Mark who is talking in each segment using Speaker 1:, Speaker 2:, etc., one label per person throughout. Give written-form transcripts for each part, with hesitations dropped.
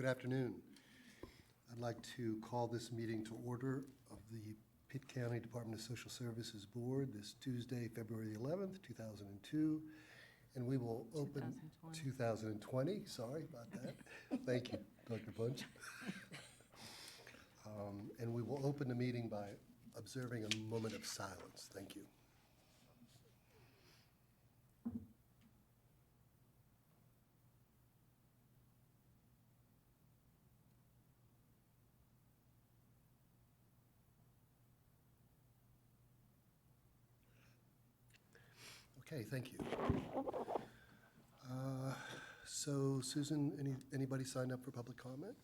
Speaker 1: afternoon. I'd like to call this meeting to order of the Pitt County Department of Social Services Board this Tuesday, February 11th, 2002. And we will open 2020. Sorry about that. Thank you, Dr. Bunch. And we will open the meeting by observing a moment of silence. Thank you. Okay, thank you. So Susan, anybody signed up for public comment?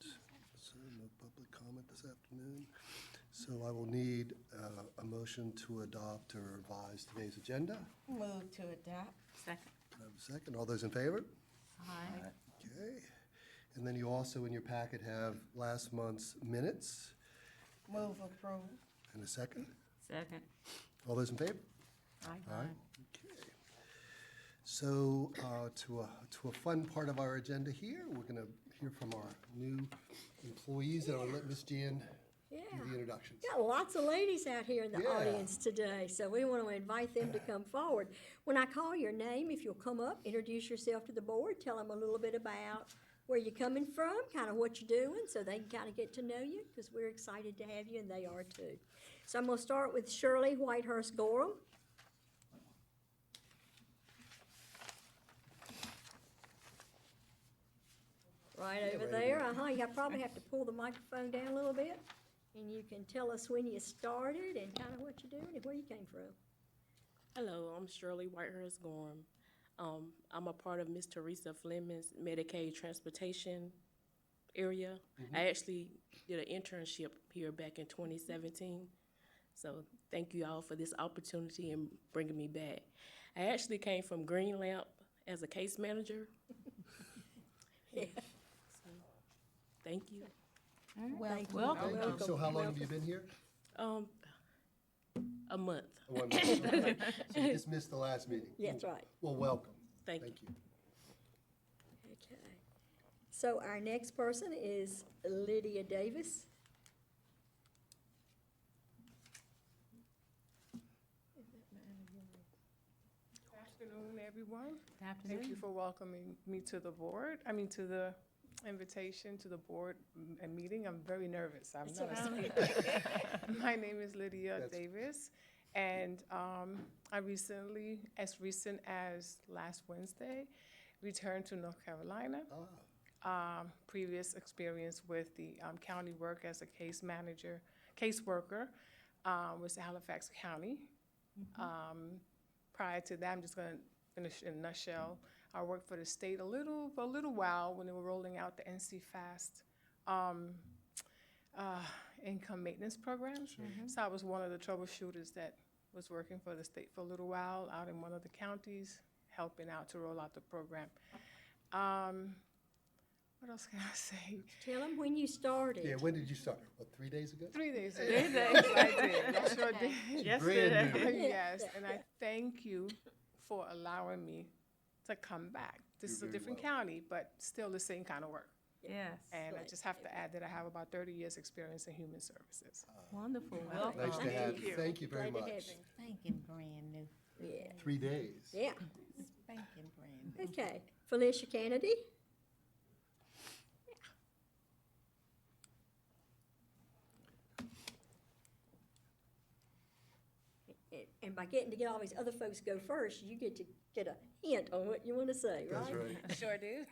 Speaker 1: So no public comment this afternoon. So I will need a motion to adopt or revise today's agenda.
Speaker 2: Move to adopt.
Speaker 3: Second.
Speaker 1: Can I have a second? All those in favor?
Speaker 3: Aye.
Speaker 1: Okay. And then you also in your packet have last month's minutes.
Speaker 2: Move approved.
Speaker 1: And a second?
Speaker 3: Second.
Speaker 1: All those in favor?
Speaker 3: Aye.
Speaker 1: Okay. So to a fun part of our agenda here, we're going to hear from our new employees, and I'll let Ms. Jan do the introductions.
Speaker 4: Got lots of ladies out here in the
Speaker 1: Yeah.
Speaker 4: audience today, so we want to invite them to come forward. When I call your name, if you'll come up, introduce yourself to the board, tell them a little bit about where you're coming from, kind of what you're doing, so they can kind of get to know you, because we're excited to have you, and they are too. So I'm going to start with Shirley Whitehurst Gorham. Right over
Speaker 1: right
Speaker 4: there,
Speaker 1: over
Speaker 4: You probably have to pull the microphone down a little bit, and you can tell us when you started and kind of what you're doing and where you came from.
Speaker 5: Hello, I'm Shirley Whitehurst Gorham. I'm a part of Miss Teresa Fleming's Medicaid transportation area. I actually did an internship here back in 2017. So thank you all for this opportunity and bringing me back. I actually came from Green Lamp as a case manager.
Speaker 4: Yeah.
Speaker 5: So, thank you.
Speaker 4: Thank you.
Speaker 3: Welcome.
Speaker 1: Thank you. So how long have you been here?
Speaker 5: A month.
Speaker 1: 1 month. So you just missed the last meeting.
Speaker 4: That's right.
Speaker 1: Well, welcome.
Speaker 5: Thank you.
Speaker 4: Okay. So our next person is Lydia Davis.
Speaker 6: Good afternoon, everyone.
Speaker 3: Good afternoon.
Speaker 6: Thank you for welcoming me to the board, to the invitation to the board and meeting. I'm very nervous. I'm not a speaker. My name is Lydia Davis, and I recently, as recent as last Wednesday, returned to North Carolina. Previous experience with the county work as a case manager, caseworker with Halifax County. Prior to that, I'm just going to finish in a nutshell. I worked for the state for a little while when they were rolling out the NC Fast income maintenance program. So I was one of the troubleshooters that was working for the state for a little while out in one of the counties, helping out to roll out the program. What else can I say?
Speaker 4: Tell them when you started.
Speaker 1: Yeah, when did you start? What, 3 days ago?
Speaker 6: 3 days ago. Yes, I did. I sure did.
Speaker 1: Brand new.
Speaker 6: Yes, and I thank you for allowing me to come back. This is a different county, but still the same kind of work.
Speaker 3: Yes.
Speaker 6: And I just have to add that I have about 30 years' experience in human services.
Speaker 3: Wonderful.
Speaker 1: Nice
Speaker 3: Welcome.
Speaker 1: to have you.
Speaker 6: you.
Speaker 1: Thank you very
Speaker 4: Glad to
Speaker 1: much.
Speaker 4: have you.
Speaker 2: Spanking brand new.
Speaker 4: Yeah.
Speaker 1: 3 days.
Speaker 4: Yeah.
Speaker 2: Spanking brand new.
Speaker 4: Okay. Felicia Kennedy. And by getting to get all these other folks go first, you get to get a hint on what you want to say, right?
Speaker 1: That's right.
Speaker 7: Sure do.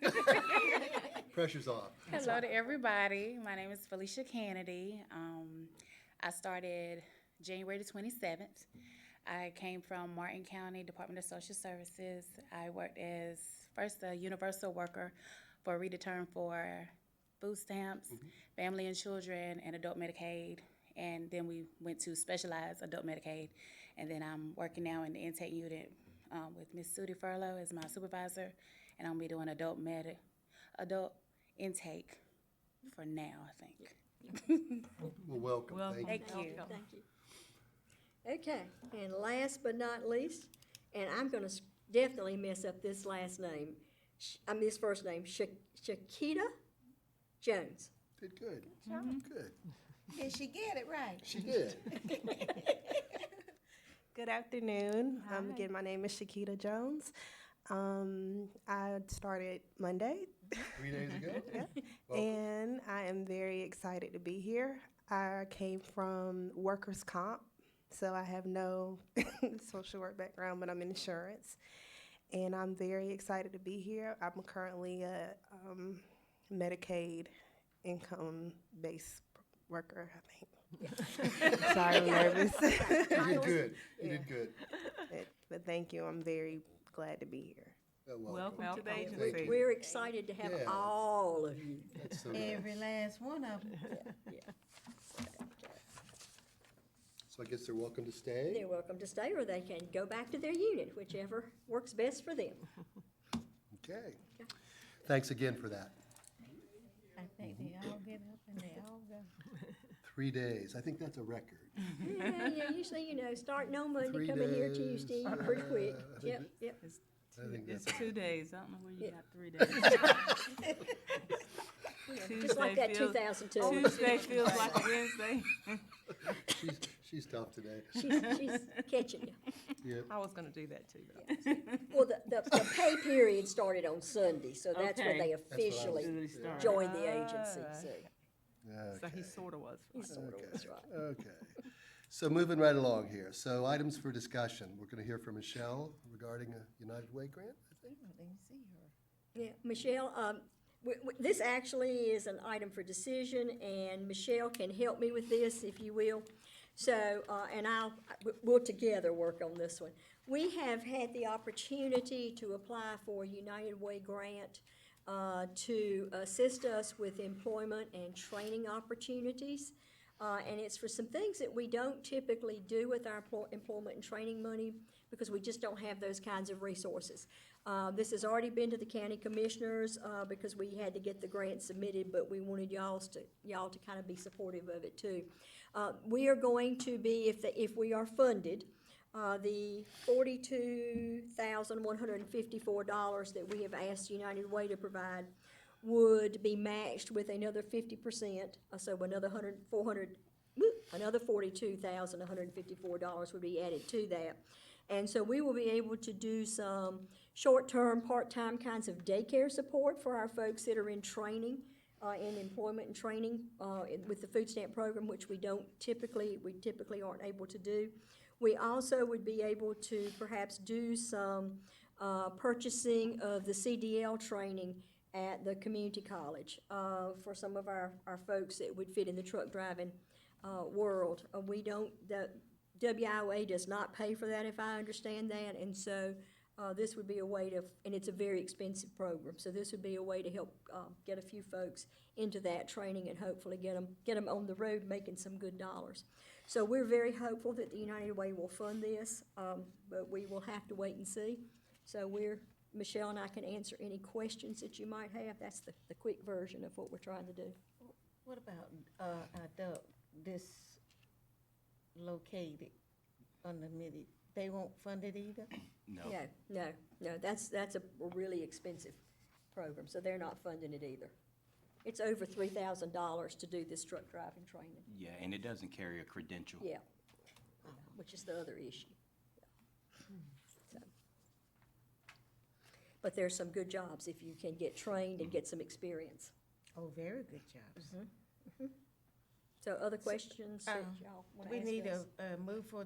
Speaker 1: Pressure's off.
Speaker 7: Hello to everybody. My name is Felicia Kennedy. I started January the 27th. I came from Martin County Department of Social Services. I worked as first a universal worker for return for food stamps, family and children, and adult Medicaid. And then we went to specialized adult Medicaid. And then I'm working now in the intake unit with Miss Sudie Furlow as my supervisor. And I'm going to be doing adult intake for now, I think.
Speaker 1: Well, welcome.
Speaker 3: Welcome.
Speaker 1: Thank you.
Speaker 7: Thank you.
Speaker 4: Thank you. Okay, and last but not least, and I'm going to definitely mess up this last name, this first name, Shakita Jones.
Speaker 1: Did good. Good.
Speaker 2: Did she get it right?
Speaker 1: She did.
Speaker 3: Good afternoon. Again, my name is Shakita Jones. I started Monday,
Speaker 1: 3 days ago? Welcome.
Speaker 3: and I am very excited to be here. I came from workers' comp, so I have no social work background, but I'm in insurance. And I'm very excited to be here. I'm currently a Medicaid income-based worker, I think. Sorry, I'm nervous.
Speaker 1: You did good. You did good.
Speaker 3: But thank you. I'm very glad to be here.
Speaker 1: Welcome.
Speaker 8: Welcome to the
Speaker 1: Thank
Speaker 8: agency.
Speaker 1: you.
Speaker 4: We're excited to have
Speaker 1: Yeah.
Speaker 4: all of you.
Speaker 1: That's so nice.
Speaker 2: Every last one of them.
Speaker 1: So I guess they're welcome to stay.
Speaker 4: They're welcome to stay, or they can go back to their unit, whichever works best for them.
Speaker 1: Okay. Thanks again for that.
Speaker 2: I think they all get up and they all go.
Speaker 1: 3 days. I think that's a record.
Speaker 4: Yeah, usually, starting on Monday,
Speaker 1: 3
Speaker 4: coming here
Speaker 1: days.
Speaker 4: Tuesday, pretty quick.
Speaker 1: I think
Speaker 4: Yep.
Speaker 1: I think
Speaker 8: It's
Speaker 1: that's
Speaker 8: 2 days. I don't know where you
Speaker 4: Yeah.
Speaker 8: got 3 days.
Speaker 4: Just like that
Speaker 8: feels-
Speaker 4: 2002.
Speaker 8: Tuesday feels like a Wednesday.
Speaker 1: she's tough today.
Speaker 4: She's catching you.
Speaker 1: Yep.
Speaker 8: I was gonna do that too, though.
Speaker 4: Well, the pay period started on Sunday, so that's when
Speaker 8: Okay.
Speaker 4: they
Speaker 1: what I was-
Speaker 4: officially
Speaker 8: Really started.
Speaker 4: joined the agency, so
Speaker 8: So
Speaker 1: Okay.
Speaker 8: he sorta was.
Speaker 4: he sort of was right.
Speaker 1: Okay. So moving right along here. So items for discussion. We're going to hear from Michelle regarding a United Way grant, I think.
Speaker 2: I didn't see her.
Speaker 4: Yeah, Michelle, this actually is an item for decision, and Michelle can help me with this, if you will. So, and we'll together work on this one. We have had the opportunity to apply for a United Way grant to assist us with employment and training opportunities. And it's for some things that we don't typically do with our employment and training money because we just don't have those kinds of resources. This has already been to the county commissioners because we had to get the grant submitted, but we wanted y'all to kind of be supportive of it too. We are going to be, if we are funded, the $42,154 that we have asked United Way to provide would be matched with another 50%, so another $42,154 would be added to that. And so we will be able to do some short-term, part-time kinds of daycare support for our folks that are in training, in employment and training with the food stamp program, which we typically aren't able to do. We also would be able to perhaps do some purchasing of the CDL training at the community college for some of our folks that would fit in the truck driving world. The WIOA does not pay for that, if I understand that, and so this would be a way to, and it's a very expensive program, so this would be a way to help get a few folks into that training and hopefully get them on the road making some good dollars. So we're very hopeful that the United Way will fund this, but we will have to wait and see. So Michelle and I can answer any questions that you might have. That's the quick version of what we're trying to do.
Speaker 2: What about, this located on the midi? They won't fund it either?
Speaker 4: No, that's a really expensive program, so they're not funding it either. It's over $3,000 to do this truck driving training.
Speaker 9: Yeah, and it doesn't carry a credential.
Speaker 4: Yeah, which is the other issue. So. But there's some good jobs if you can get trained and get some experience.
Speaker 2: Oh, very good jobs.
Speaker 4: So other questions that y'all want to
Speaker 2: We
Speaker 4: ask
Speaker 2: need
Speaker 4: us?
Speaker 2: a move for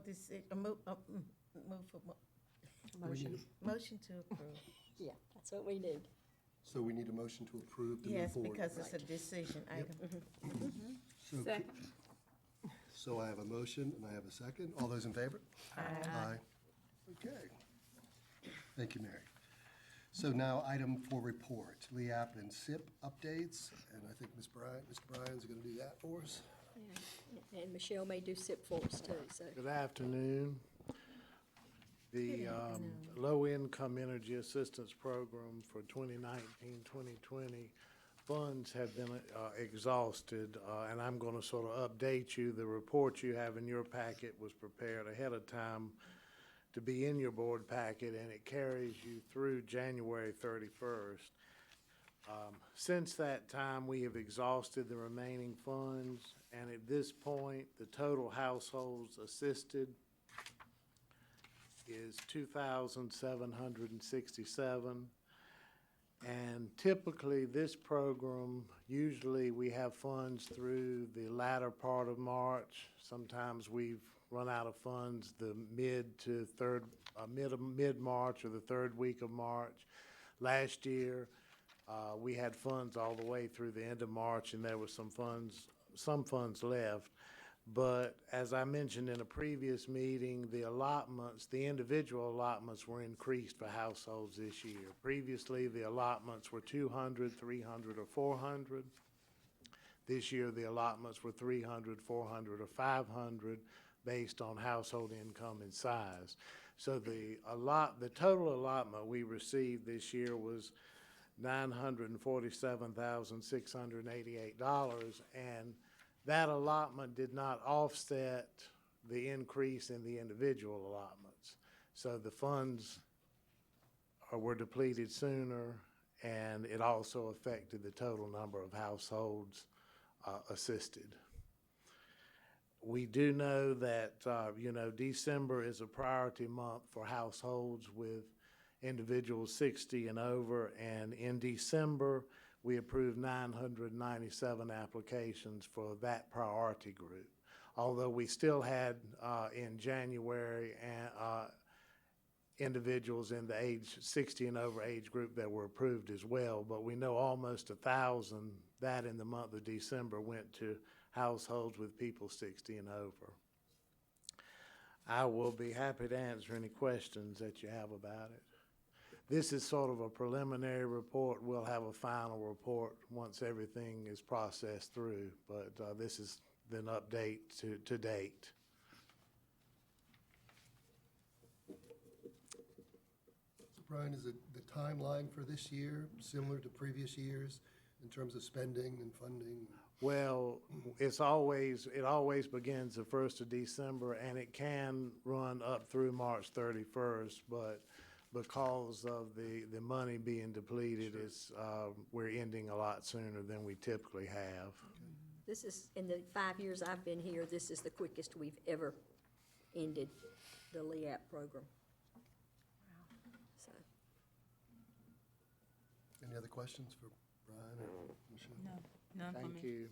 Speaker 2: motion to approve.
Speaker 4: Yeah, that's what we need.
Speaker 1: So we need a motion to approve to move
Speaker 2: Yes,
Speaker 1: forward.
Speaker 2: because it's a decision item.
Speaker 1: So- So I have a motion and I have a second. All those in favor? Aye. Okay. Thank you, Mary. So now, item for report, LEAP and SIP updates, and I think Mr. Bryan's gonna do that for us.
Speaker 4: And Michelle may do SIP for us too, so.
Speaker 10: Good afternoon. The Low-Income Energy Assistance Program for 2019-2020 funds have been exhausted, and I'm going to sort of update you. The report you have in your packet was prepared ahead of time to be in your board packet, and it carries you through January 31st. Since that time, we have exhausted the remaining funds, and at this point, the total households assisted is 2,767. And typically, this program, usually we have funds through the latter part of March. Sometimes we've run out of funds the mid-March or the third week of March. Last year, we had funds all the way through the end of March, and there was some funds left. But as I mentioned in a previous meeting, the individual allotments were increased for households this year. Previously, the allotments were 200, 300, or 400. This year, the allotments were 300, 400, or 500 based on household income and size. So the total allotment we received this year was $947,688, and that allotment did not offset the increase in the individual allotments. So the funds were depleted sooner, and it also affected the total number of households assisted. We do know that, December is a priority month for households with individuals 60 and over, and in December, we approved 997 applications for that priority group. Although we still had in January individuals in the age 60 and over age group that were approved as well, but we know almost 1,000 that in the month of December went to households with people 60 and over. I will be happy to answer any questions that you have about it. This is sort of a preliminary report. We'll have a final report once everything is processed through, but this is an update to date.
Speaker 1: So Brian, is it the timeline for this year similar to previous years in terms of spending and funding?
Speaker 10: Well, it always begins the 1st of December, and it can run up through March 31st, but because of the money being depleted, we're ending a lot sooner than we typically have.
Speaker 4: This is, in the 5 years I've been here, this is the quickest we've ever ended the LEAP program. So,
Speaker 1: Any other questions for Brian or Michelle?
Speaker 8: No, none for
Speaker 10: Thank
Speaker 8: me.
Speaker 10: you.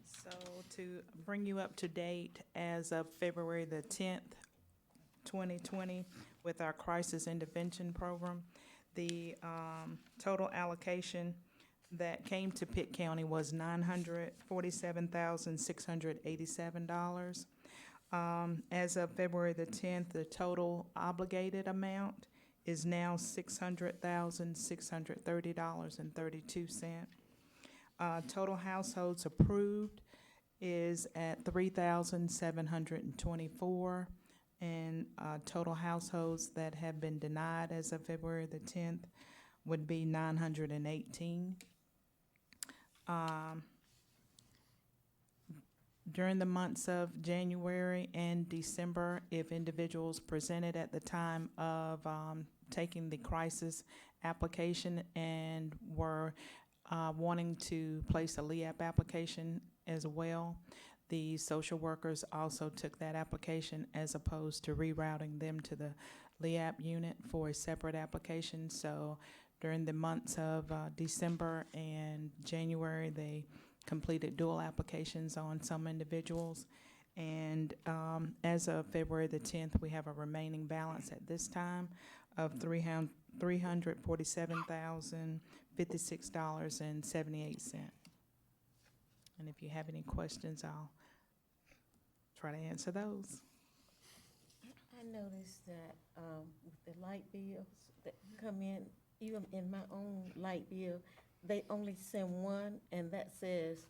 Speaker 8: So to bring you up to date, as of February the 10th, 2020, with our crisis intervention program, the total allocation that came to Pitt County was $947,687. As of February the 10th, the total obligated amount is now $600,630.32. Total households approved is at 3,724, and total households that have been denied as of February the 10th would be 918. During the months of January and December, if individuals presented at the time of taking the crisis application and were wanting to place a LEAP application as well, the social workers also took that application as opposed to rerouting them to the LEAP unit for a separate application. So during the months of December and January, they completed dual applications on some individuals. And as of February the 10th, we have a remaining balance at this time of $347,056.78. And if you have any questions, I'll try to answer those.
Speaker 2: I noticed that with the light bills that come in, even in my own light bill, they only send one, and that says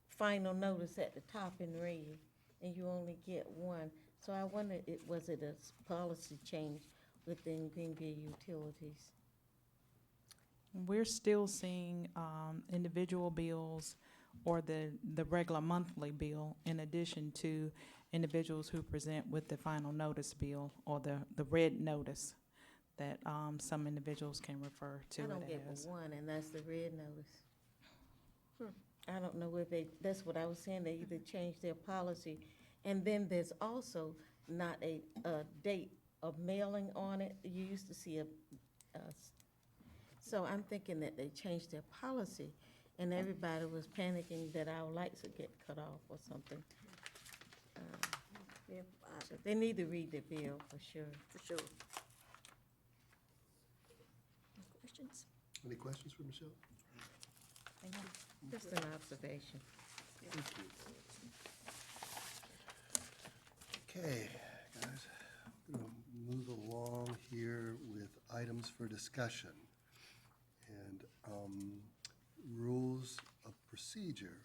Speaker 2: final notice at the top in red, and you only get one. So I wondered, was it a policy change within Greenville Utilities?
Speaker 8: We're still seeing individual bills or the regular monthly bill in addition to individuals who present with the final notice bill or the red notice. that some individuals can refer to
Speaker 2: I don't
Speaker 8: it
Speaker 2: get
Speaker 8: as.
Speaker 2: but one, and that's the red notice. I don't know if that's what I was saying, they either changed their policy, and then there's also not a date of mailing on it. You used to see so I'm thinking that they changed their policy, and everybody was panicking that our lights would get cut off or something.
Speaker 4: Yeah,
Speaker 2: So they need to read the bill for sure.
Speaker 4: for sure. Questions?
Speaker 1: Any questions for Michelle?
Speaker 2: Just an observation.
Speaker 1: Thank you. Okay, guys, we're going to move along here with items for discussion. And rules of procedure.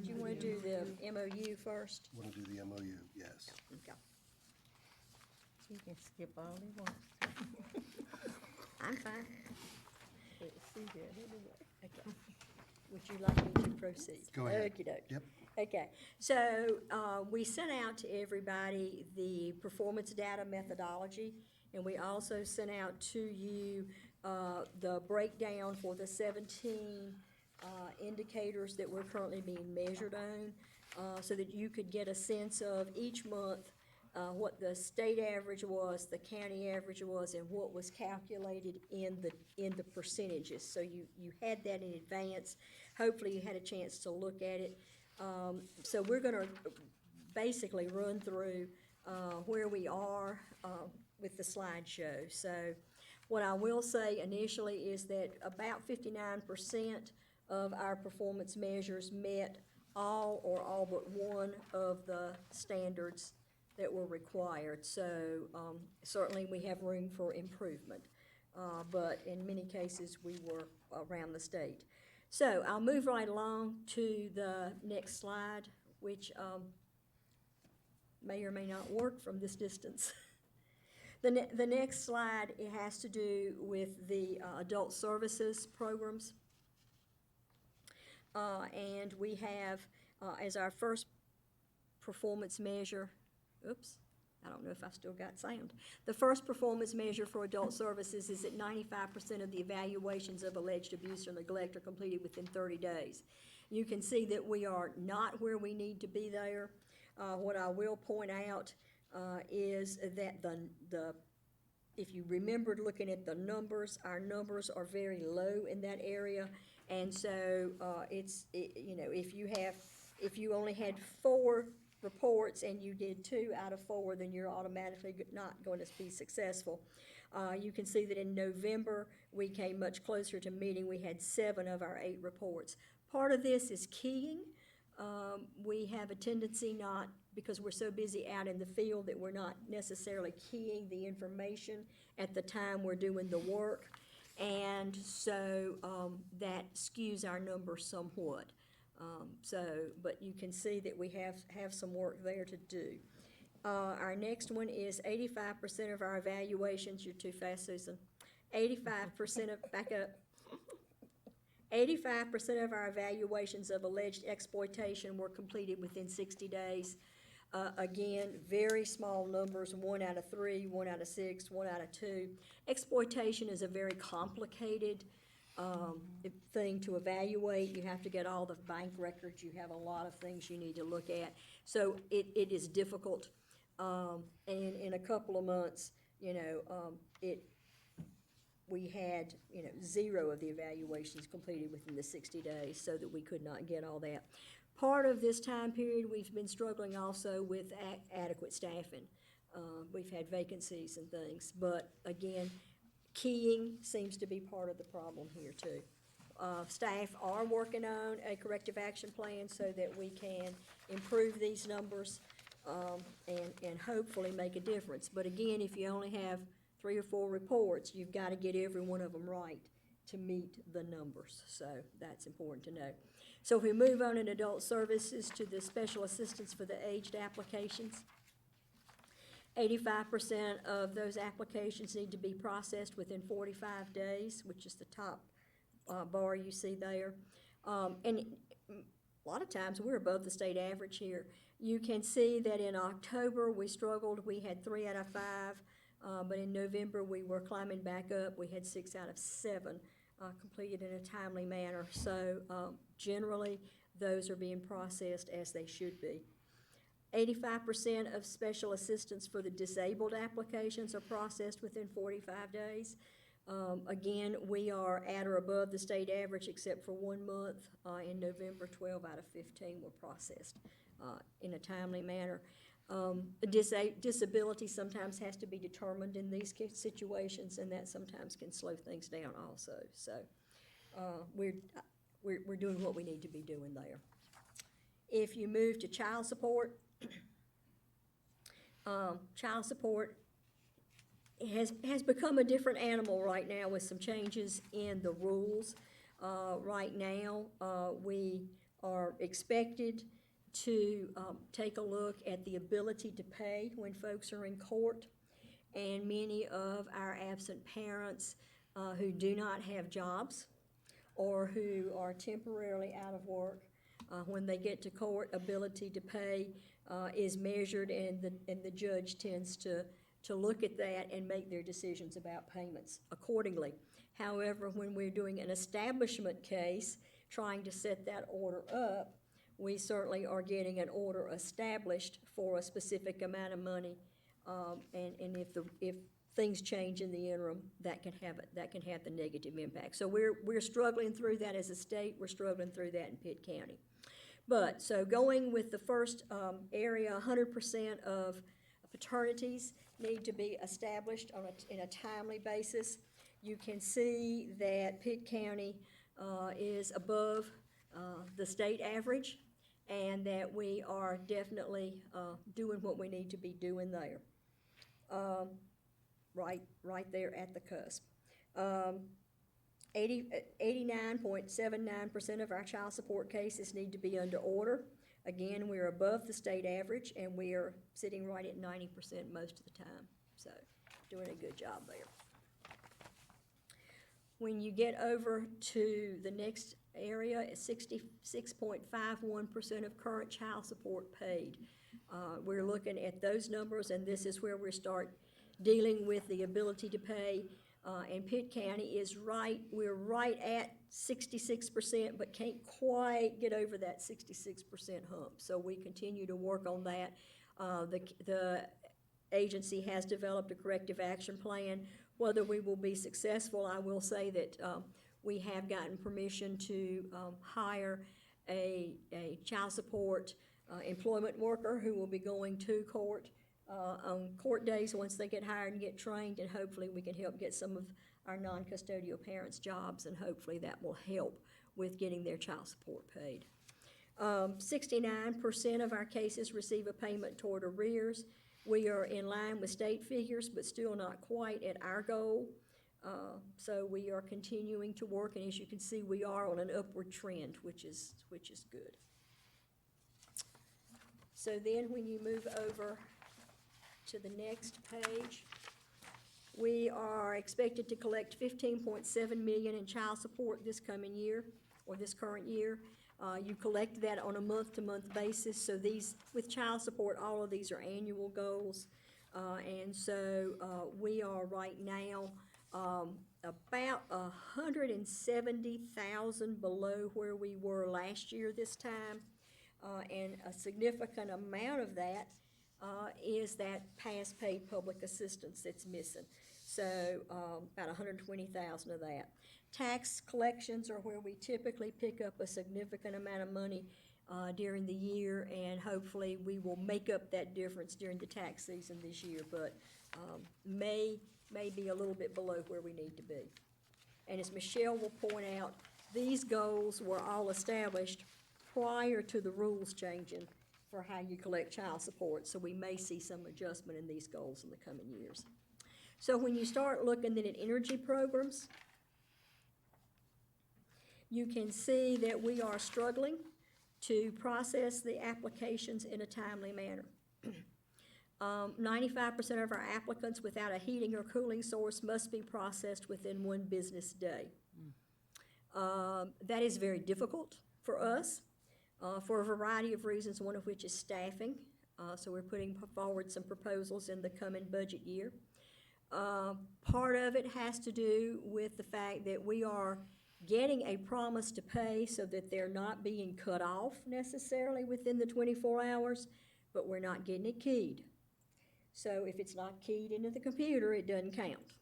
Speaker 4: Do you want to do the MOU first?
Speaker 1: Want to do the MOU? Yes.
Speaker 4: Okay.
Speaker 2: You can skip all you want.
Speaker 4: I'm fine.
Speaker 2: See there, anyway.
Speaker 4: Okay. Would you like me to proceed?
Speaker 1: Go ahead.
Speaker 4: Okey-doke.
Speaker 1: Yep.
Speaker 4: Okay, so we sent out to everybody the performance data methodology, and we also sent out to you the breakdown for the 17 indicators that we're currently being measured on, so that you could get a sense of each month what the state average was, the county average was, and what was calculated in the percentages. So you had that in advance. Hopefully you had a chance to look at it. So we're gonna basically run through where we are with the slideshow. So what I will say initially is that about 59% of our performance measures met all or all but one of the standards that were required. So certainly we have room for improvement, but in many cases we were around the state. So I'll move right along to the next slide, which may or may not work from this distance. The next slide, it has to do with the adult services programs. And we have as our first performance measure, oops, I don't know if I still got sound. The first performance measure for adult services is that 95% of the evaluations of alleged abuse or neglect are completed within 30 days. You can see that we are not where we need to be there. What I will point out is that if you remembered looking at the numbers, our numbers are very low in that area. And so if you only had 4 reports and you did 2 out of 4, then you're automatically not going to be successful. You can see that in November, we came much closer to meeting. We had 7 of our 8 reports. Part of this is keying. We have a tendency not, because we're so busy out in the field, that we're not necessarily keying the information at the time we're doing the work. And so that skews our numbers somewhat. But you can see that we have some work there to do. Our next one is 85% of our evaluations, you're too fast, Susan. 85% of, back up. 85% of our evaluations of alleged exploitation were completed within 60 days. Again, very small numbers, 1 out of 3, 1 out of 6, 1 out of 2. Exploitation is a very complicated thing to evaluate. You have to get all the bank records. You have a lot of things you need to look at. So it is difficult. And in a couple of months, we had 0 of the evaluations completed within the 60 days, so that we could not get all that. Part of this time period, we've been struggling also with adequate staffing. We've had vacancies and things, but again, keying seems to be part of the problem here too. Staff are working on a corrective action plan so that we can improve these numbers and hopefully make a difference. But again, if you only have 3 or 4 reports, you've got to get every one of them right to meet the numbers. So that's important to know. So if we move on in adult services to the special assistance for the aged applications, 85% of those applications need to be processed within 45 days, which is the top bar you see there. And a lot of times we're above the state average here. You can see that in October we struggled. We had 3 out of 5 But in November, we were climbing back up. We had 6 out of 7 completed in a timely manner. So generally, those are being processed as they should be. 85% of special assistance for the disabled applications are processed within 45 days. Again, we are at or above the state average except for 1 month. In November, 12 out of 15 were processed in a timely manner. Disability sometimes has to be determined in these situations, and that sometimes can slow things down also. So we're doing what we need to be doing there. If you move to child support, child support has become a different animal right now with some changes in the rules. Right now, we are expected to take a look at the ability to pay when folks are in court. And many of our absent parents who do not have jobs or who are temporarily out of work, when they get to court, ability to pay is measured, and the judge tends to look at that and make their decisions about payments accordingly. However, when we're doing an establishment case, trying to set that order up, we certainly are getting an order established for a specific amount of money, and if things change in the interim, that can have the negative impact. So we're struggling through that as a state. We're struggling through that in Pitt County. But so going with the first area, 100% of paternities need to be established in a timely basis. You can see that Pitt County is above the state average, and that we are definitely doing what we need to be doing there. Right there at the cusp. 89.79% of our child support cases need to be under order. Again, we're above the state average, and we are sitting right at 90% most of the time. So, doing a good job there. When you get over to the next area, 66.51% of current child support paid. We're looking at those numbers, and this is where we start dealing with the ability to pay. And Pitt County is we're right at 66%, but can't quite get over that 66% hump. So we continue to work on that. The agency has developed a corrective action plan. Whether we will be successful, I will say that we have gotten permission to hire a child support employment worker who will be going to court on court days once they get hired and get trained, and hopefully we can help get some of our non-custodial parents jobs, and hopefully that will help with getting their child support paid. 69% of our cases receive a payment toward arrears. We are in line with state figures, but still not quite at our goal. So we are continuing to work, and as you can see, we are on an upward trend, which is good. So then when you move over to the next page, we are expected to collect $15.7 million in child support this coming year, or this current year. You collect that on a month-to-month basis, so these, with child support, all of these are annual goals. And so we are right now about 170,000 below where we were last year this time, and a significant amount of that is that past paid public assistance that's missing. So about 120,000 of that. Tax collections are where we typically pick up a significant amount of money during the year, and hopefully we will make up that difference during the tax season this year, but may be a little bit below where we need to be. And as Michelle will point out, these goals were all established prior to the rules changing for how you collect child support, so we may see some adjustment in these goals in the coming years. So when you start looking at energy programs, you can see that we are struggling to process the applications in a timely manner. 95% of our applicants without a heating or cooling source must be processed within 1 business day. That is very difficult for us for a variety of reasons, one of which is staffing. So we're putting forward some proposals in the coming budget year. Part of it has to do with the fact that we are getting a promise to pay so that they're not being cut off necessarily within the 24 hours, but we're not getting it keyed. So if it's not keyed into the computer, it doesn't count.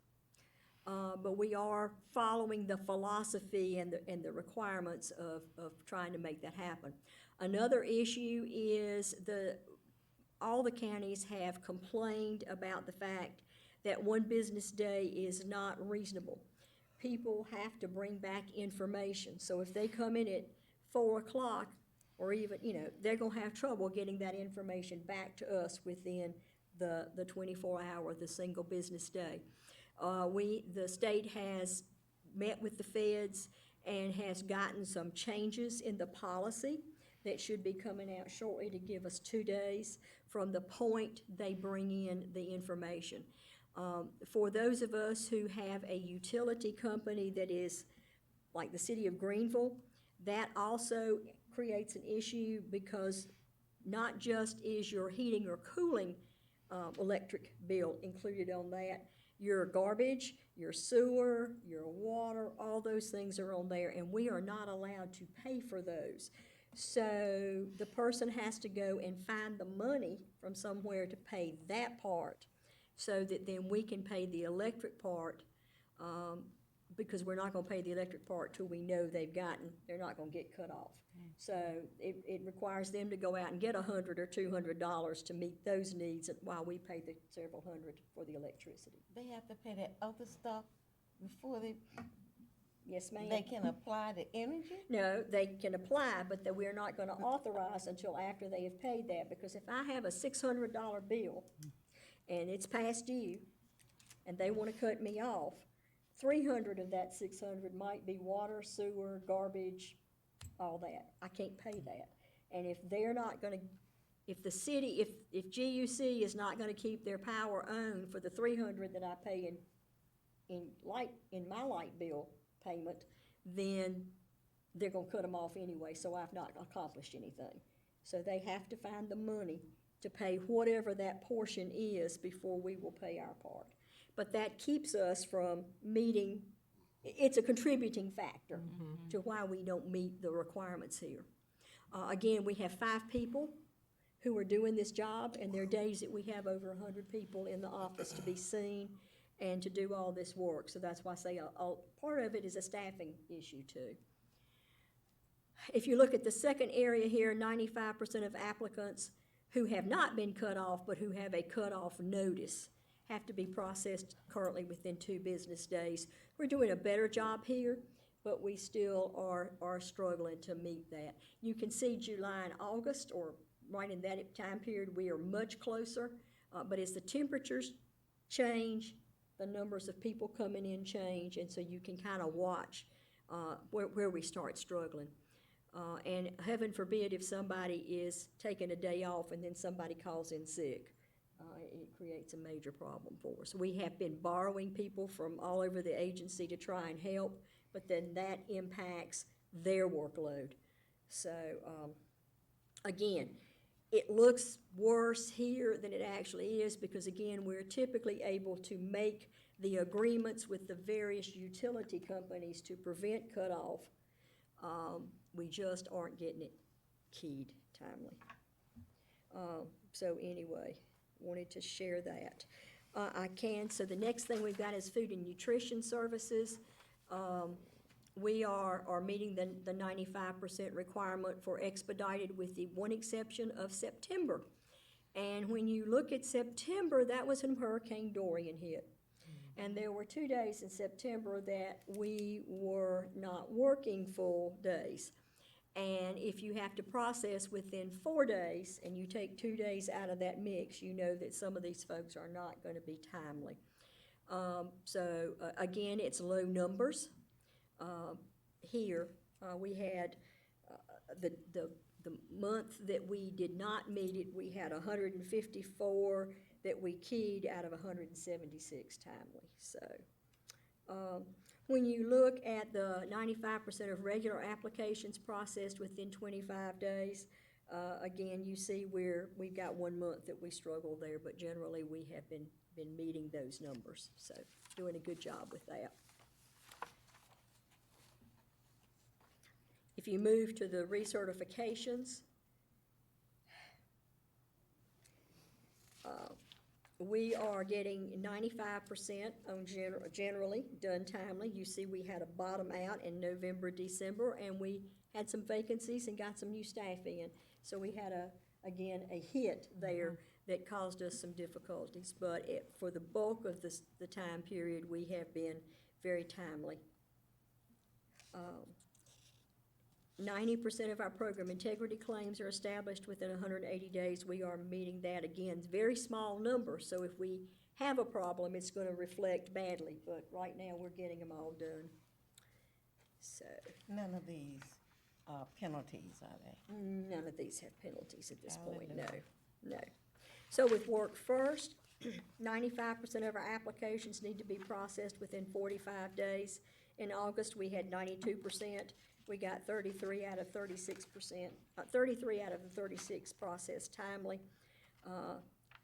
Speaker 4: But we are following the philosophy and the requirements of trying to make that happen. Another issue is all the counties have complained about the fact that 1 business day is not reasonable. People have to bring back information. So if they come in at 4 o'clock, or even, they're gonna have trouble getting that information back to us within the 24-hour, the single business day. The state has met with the feds and has gotten some changes in the policy that should be coming out shortly to give us 2 days from the point they bring in the information. For those of us who have a utility company that is like the city of Greenville, that also creates an issue because not just is your heating or cooling electric bill included on that, your garbage, your sewer, your water, all those things are on there, and we are not allowed to pay for those. So the person has to go and find the money from somewhere to pay that part, so that then we can pay the electric part, because we're not gonna pay the electric part till we know they're not gonna get cut off. So it requires them to go out and get $100 or $200 to meet those needs while we pay the several hundred for the electricity.
Speaker 2: They have to pay that other stuff before
Speaker 4: Yes, ma'am?
Speaker 2: they can apply the energy?
Speaker 4: No, they can apply, but that we're not gonna authorize until after they have paid that, because if I have a $600 bill and it's past due, and they wanna cut me off, 300 of that 600 might be water, sewer, garbage, all that. I can't pay that. And if they're not gonna, if the city, if GUC is not gonna keep their power on for the 300 that I pay in my light bill payment, then they're gonna cut them off anyway, so I've not accomplished anything. So they have to find the money to pay whatever that portion is before we will pay our part. But that keeps us from meeting, it's a contributing factor to why we don't meet the requirements here. Again, we have 5 people who are doing this job, and there are days that we have over 100 people in the office to be seen and to do all this work. So that's why I say part of it is a staffing issue too. If you look at the second area here, 95% of applicants who have not been cut off but who have a cutoff notice have to be processed currently within 2 business days. We're doing a better job here, but we still are struggling to meet that. You can see July and August, or right in that time period, we are much closer, but as the temperatures change, the numbers of people coming in change, and so you can kind of watch where we start struggling. And heaven forbid if somebody is taking a day off and then somebody calls in sick. It creates a major problem for us. We have been borrowing people from all over the agency to try and help, but then that impacts their workload. So, again, it looks worse here than it actually is because, again, we're typically able to make the agreements with the various utility companies to prevent cutoff. We just aren't getting it keyed timely. So anyway, wanted to share that. So the next thing we've got is food and nutrition services. We are meeting the 95% requirement for expedited with the one exception of September. And when you look at September, that was when Hurricane Dorian hit. And there were 2 days in September that we were not working full days. And if you have to process within 4 days and you take 2 days out of that mix, you know that some of these folks are not going to be timely. Again, it's low numbers. Here, we had the month that we did not meet it, we had 154 that we keyed out of 176 timely. So when you look at the 95% of regular applications processed within 25 days, again, you see we've got 1 month that we struggle there, but generally we have been been meeting those numbers, so doing a good job with that. If you move to the recertifications, we are getting 95% on generally done timely. You see, we had a bottom out in November, December, and we had some vacancies and got some new staff in. So we had again, a hit there that caused us some difficulties. But for the bulk of the time period, we have been very timely. 90% of our program integrity claims are established within 180 days. We are meeting that again. Very small number, so if we have a problem, it's going to reflect badly. But right now, we're getting them all done. So
Speaker 2: None of these are penalties, are they?
Speaker 4: none of these have penalties at this point. No,
Speaker 2: Hallelujah.
Speaker 4: no. So with Work First, 95% of our applications need to be processed within 45 days. In August, we had 92%. We got 33 out of 36%, 33 out of the 36 processed timely.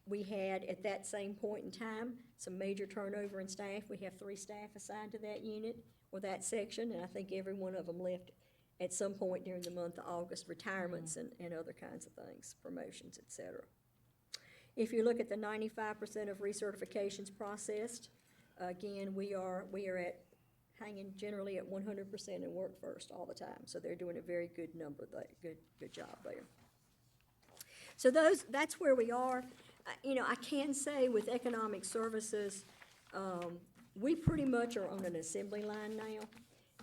Speaker 4: We had, at that same point in time, some major turnover in staff. We have 3 staff assigned to that unit or that section, and I think every one of them left at some point during the month of August, retirements and other kinds of things, promotions, et cetera. If you look at the 95% of recertifications processed, again, we are at hanging generally at 100% in Work First all the time. So they're doing a very good number, good job there. So that's where we are. I can say with economic services, we pretty much are on an assembly line now.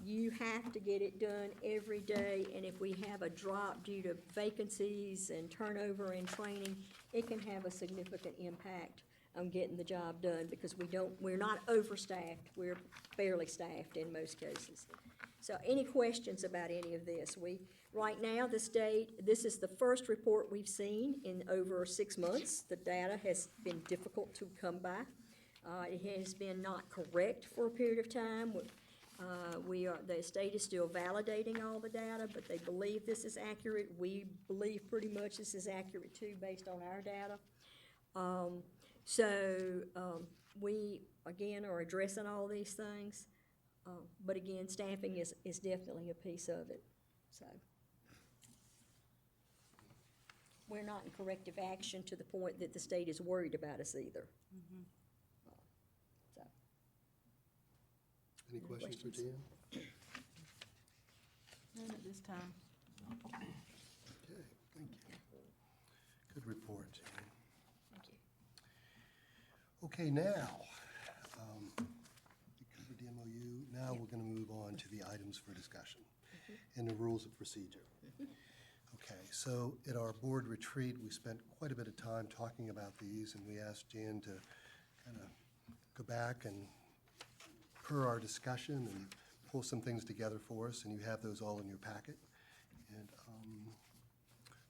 Speaker 4: You have to get it done every day, and if we have a drop due to vacancies and turnover and training, it can have a significant impact on getting the job done because we're not overstaffed, we're fairly staffed in most cases. So any questions about any of this? Right now, this is the first report we've seen in over 6 months. The data has been difficult to come by. It has been not correct for a period of time. The state is still validating all the data, but they believe this is accurate. We believe pretty much this is accurate too, based on our data. We, again, are addressing all these things. But again, staffing is definitely a piece of it, so. We're not in corrective action to the point that the state is worried about us either. So.
Speaker 1: Any questions for Jan?
Speaker 8: None at this time.
Speaker 1: Okay, thank you. Good report, Jan.
Speaker 4: Thank you.
Speaker 1: Okay, now, we covered the MOU. Now we're going to move on to the items for discussion and the rules of procedure. Okay, so at our board retreat, we spent quite a bit of time talking about these, and we asked Jan to kind of go back and per our discussion and pull some things together for us, and you have those all in your packet. And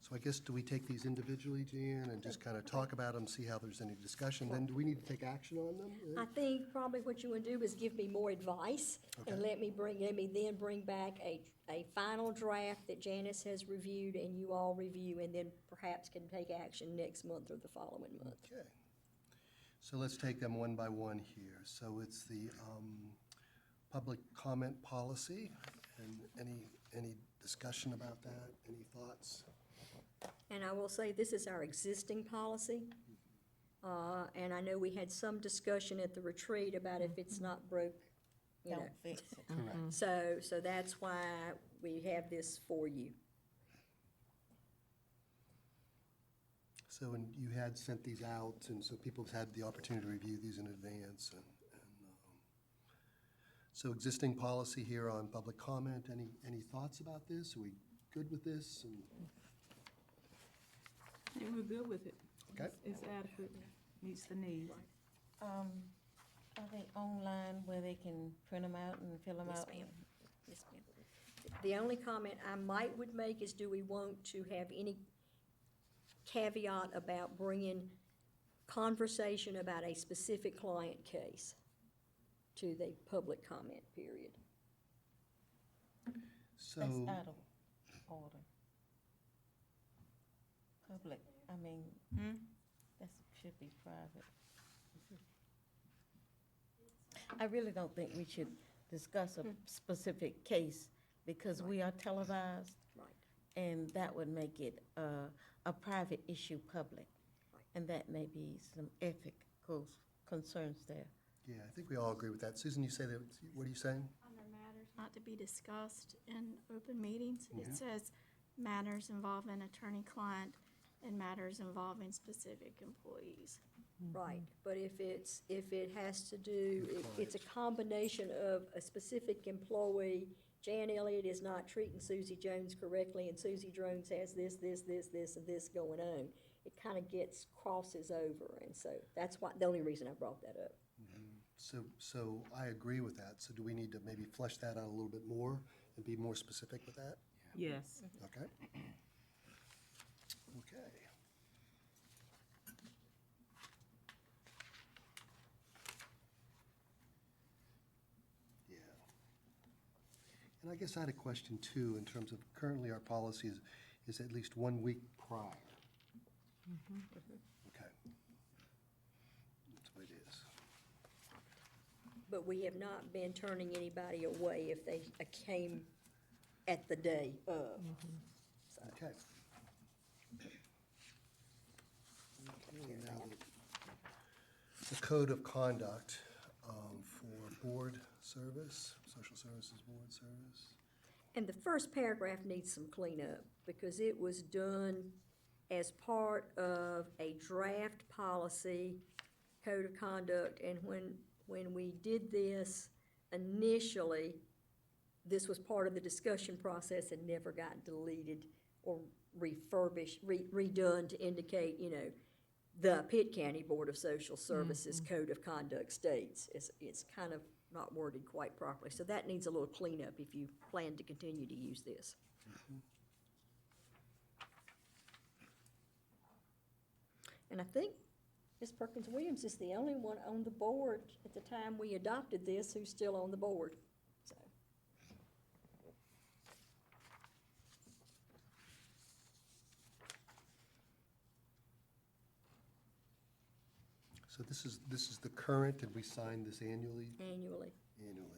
Speaker 1: so I guess, do we take these individually, Jan, and just kind of talk about them, see how there's any discussion? Then do we need to take action on them?
Speaker 4: I think probably what you would do is give me more advice and
Speaker 1: Okay.
Speaker 4: let me then bring back a final draft that Janice has reviewed and you all review, and then perhaps can take action next month or the following month.
Speaker 1: Okay. So let's take them one by one here. So it's the public comment policy, and any discussion about that? Any thoughts?
Speaker 4: And I will say, this is our existing policy. And I know we had some discussion at the retreat about if it's not broke, you know.
Speaker 2: Don't fix it.
Speaker 1: Correct.
Speaker 4: So that's why we have this for you.
Speaker 1: So, and you had sent these out, and so people have had the opportunity to review these in advance. So existing policy here on public comment, any thoughts about this? Are we good with this? And
Speaker 8: I think we're good with it.
Speaker 1: Okay.
Speaker 8: It's adequate, meets the need.
Speaker 2: Are they online where they can print them out and fill them
Speaker 4: Yes,
Speaker 2: out?
Speaker 4: ma'am. Yes, ma'am. The only comment I would make is, do we want to have any caveat about bringing conversation about a specific client case to the public comment period?
Speaker 1: so,
Speaker 2: That's out of order. Public, I mean, that should be private. I really don't think we should discuss a specific case because we are televised,
Speaker 4: Right.
Speaker 2: and that would make it a private issue public.
Speaker 4: Right.
Speaker 2: And that may be some ethical concerns there.
Speaker 1: Yeah, I think we all agree with that. Susan, you say that, what are you saying?
Speaker 11: Under matters not to be discussed in open meetings, it says matters involving attorney-client and matters involving specific employees.
Speaker 4: Right, but if it has to do, it's a combination of a specific employee, Jan Elliott is not treating Susie Jones correctly, and Susie Jones has this, and this going on. It kind of crosses over, and so that's why, the only reason I brought that up.
Speaker 1: So I agree with that. So do we need to maybe flesh that out a little bit more and be more specific with that?
Speaker 8: Yes.
Speaker 1: Okay. Okay. Yeah. And I guess I had a question too, in terms of currently our policy is at least 1 week prior. Okay. That's what it is.
Speaker 4: But we have not been turning anybody away if they came at the day of. So,
Speaker 1: Okay. Now, the code of conduct for board service, social services board service.
Speaker 4: and the first paragraph needs some cleanup, because it was done as part of a draft policy, code of conduct, and when we did this initially, this was part of the discussion process and never got deleted or refurbished, redone to indicate, the Pitt County Board of Social Services Code of Conduct states. It's kind of not worded quite properly, so that needs a little cleanup if you plan to continue to use this. And I think Ms. Perkins Williams is the only one on the board at the time we adopted this who's still on the board, so.
Speaker 1: So this is the current, and we sign this annually?
Speaker 4: Annually.
Speaker 1: Annually.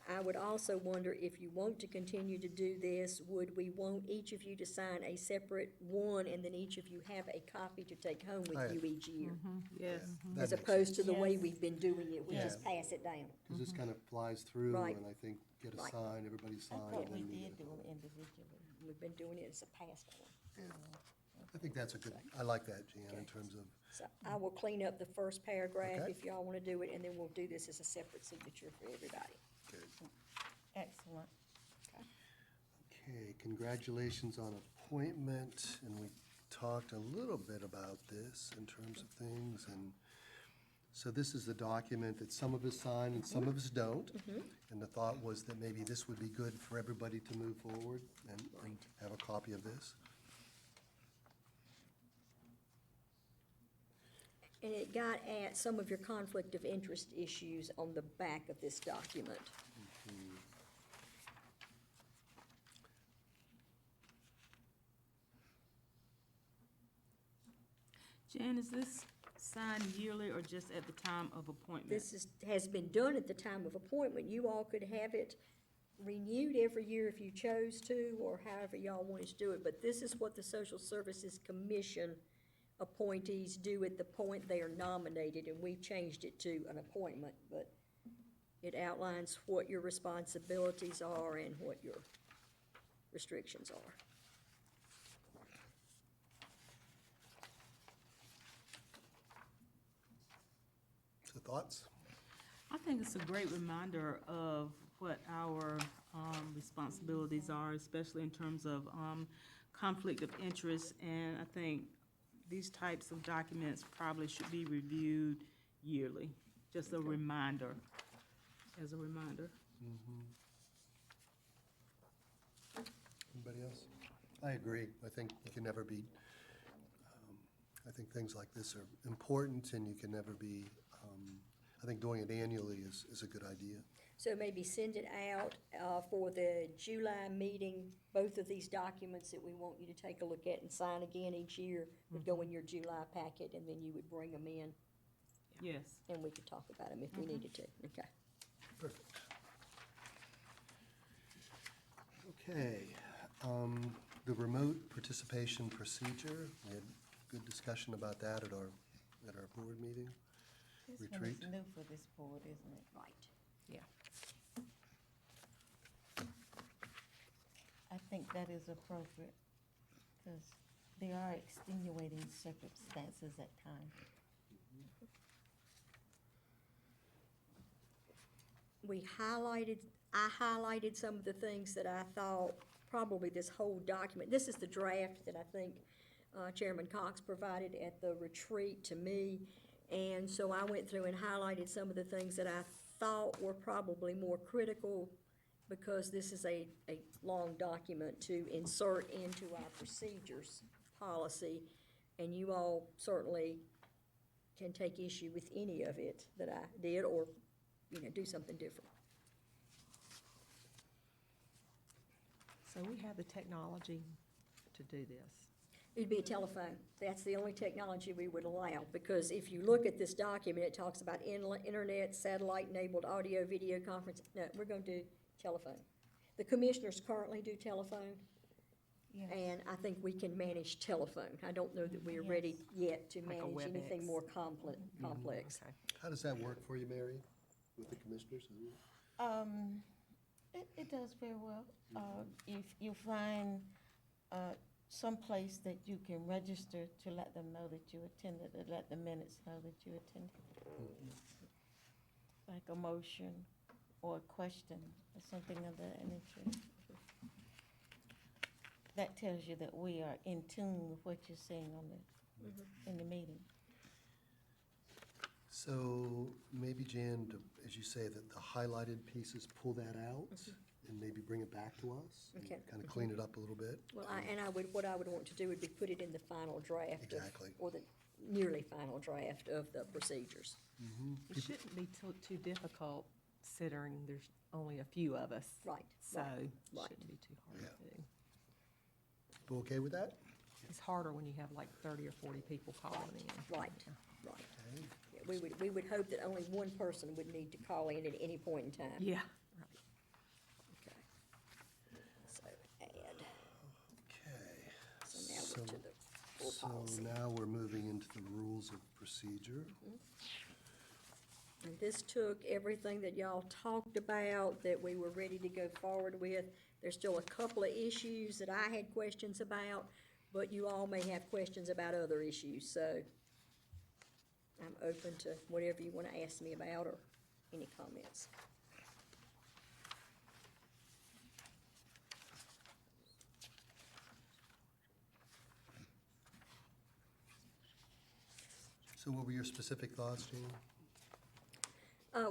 Speaker 4: I would also wonder if you want to continue to do this, would we want each of you to sign a separate one and then each of you have a copy to take home with you each year?
Speaker 8: Yes.
Speaker 1: That
Speaker 4: As
Speaker 1: makes
Speaker 4: opposed to the way
Speaker 2: Yes.
Speaker 4: we've been doing it, we just
Speaker 1: Yeah.
Speaker 4: pass it down.
Speaker 1: Because this kind of flies through,
Speaker 4: Right.
Speaker 1: and I think get a
Speaker 4: Right.
Speaker 1: sign, everybody
Speaker 2: I
Speaker 1: sign.
Speaker 2: thought
Speaker 1: and
Speaker 2: we
Speaker 1: then we
Speaker 2: did
Speaker 1: get-
Speaker 2: do them individually.
Speaker 4: We've been doing it as a past one.
Speaker 1: I think that's a good, I like that, Jan, in
Speaker 4: Okay.
Speaker 1: terms of,
Speaker 4: So I will clean up the first paragraph
Speaker 1: Okay.
Speaker 4: if y'all want to do it, and then we'll do this as a separate signature for everybody.
Speaker 1: good.
Speaker 2: Excellent.
Speaker 1: Okay, congratulations on appointment, and we talked a little bit about this in terms of things, and so this is the document that some of us sign and some of us don't. And the thought was that maybe this would be good for everybody to move forward and have a copy of this.
Speaker 4: And it got at some of your conflict of interest issues on the back of this document.
Speaker 12: Jan, is this signed yearly or just at the time of appointment?
Speaker 4: Has been done at the time of appointment. You all could have it renewed every year if you chose to, or however y'all wanted to do it. But this is what the Social Services Commission appointees do at the point they are nominated, and we've changed it to an appointment. But it outlines what your responsibilities are and what your restrictions are.
Speaker 1: So thoughts?
Speaker 12: I think it's a great reminder of what our responsibilities are, especially in terms of conflict of interest. And I think these types of documents probably should be reviewed yearly, just a reminder, as a reminder.
Speaker 1: Anybody else? I agree. I think you can never be, I think things like this are important, and you can never be, I think doing it annually is a good idea.
Speaker 4: So maybe send it out for the July meeting, both of these documents that we want you to take a look at and sign again each year would go in your July packet, and then you would bring them in,
Speaker 12: Yes.
Speaker 4: and we could talk about them if we needed to. Okay.
Speaker 1: Perfect. Okay, the remote participation procedure, we had good discussion about that at our board meeting.
Speaker 2: This one
Speaker 1: Retreat.
Speaker 2: is new for this board, isn't it?
Speaker 4: Right.
Speaker 2: I think that is appropriate, because there are extenuating circumstances at times.
Speaker 4: I highlighted some of the things that I thought probably this whole document, this is the draft that I think Chairman Cox provided at the retreat to me. And so I went through and highlighted some of the things that I thought were probably more critical, because this is a long document to insert into our procedures policy. And you all certainly can take issue with any of it that I did, or, do something different.
Speaker 13: So we have the technology to do this.
Speaker 4: It'd be a telephone. That's the only technology we would allow, because if you look at this document, it talks about internet, satellite-enabled audio, video conference. No, we're gonna do telephone. The commissioners currently do telephone,
Speaker 2: Yes.
Speaker 4: and I think we can manage telephone. I don't know that we're ready yet to
Speaker 13: Like a
Speaker 4: manage anything
Speaker 13: WebEx.
Speaker 4: more complex.
Speaker 13: Okay.
Speaker 1: How does that work for you, Mary, with the commissioners?
Speaker 2: It does very well. If you find some place that you can register to let them know that you attended, to let the minutes know that you attended. Like a motion or a question or something of that nature. That tells you that we are in tune with what you're saying on in the meeting.
Speaker 1: So maybe, Jan, as you say, that the highlighted pieces, pull that out and maybe bring it back to us?
Speaker 4: Okay.
Speaker 1: Kind of clean it up a little bit?
Speaker 4: Well, what I would want to do would be put it in the final draft of,
Speaker 1: Exactly.
Speaker 4: or the nearly final draft of the procedures.
Speaker 13: It shouldn't be too difficult, considering there's only a few of us.
Speaker 4: Right,
Speaker 13: So
Speaker 4: right,
Speaker 13: it
Speaker 4: right.
Speaker 13: shouldn't be too hard to do.
Speaker 1: People okay with that?
Speaker 13: It's harder when you have like 30 or 40 people calling in.
Speaker 4: Right, right. Yeah, we would hope that only one person would need to call in at any point in time.
Speaker 13: Yeah, right.
Speaker 4: Okay. So add,
Speaker 1: Okay.
Speaker 4: so now we're to the full
Speaker 1: So
Speaker 4: policy.
Speaker 1: now we're moving into the rules of procedure.
Speaker 4: And this took everything that y'all talked about that we were ready to go forward with. There's still a couple of issues that I had questions about, but you all may have questions about other issues, so I'm open to whatever you want to ask me about or any comments.
Speaker 1: So what were your specific thoughts, Jean?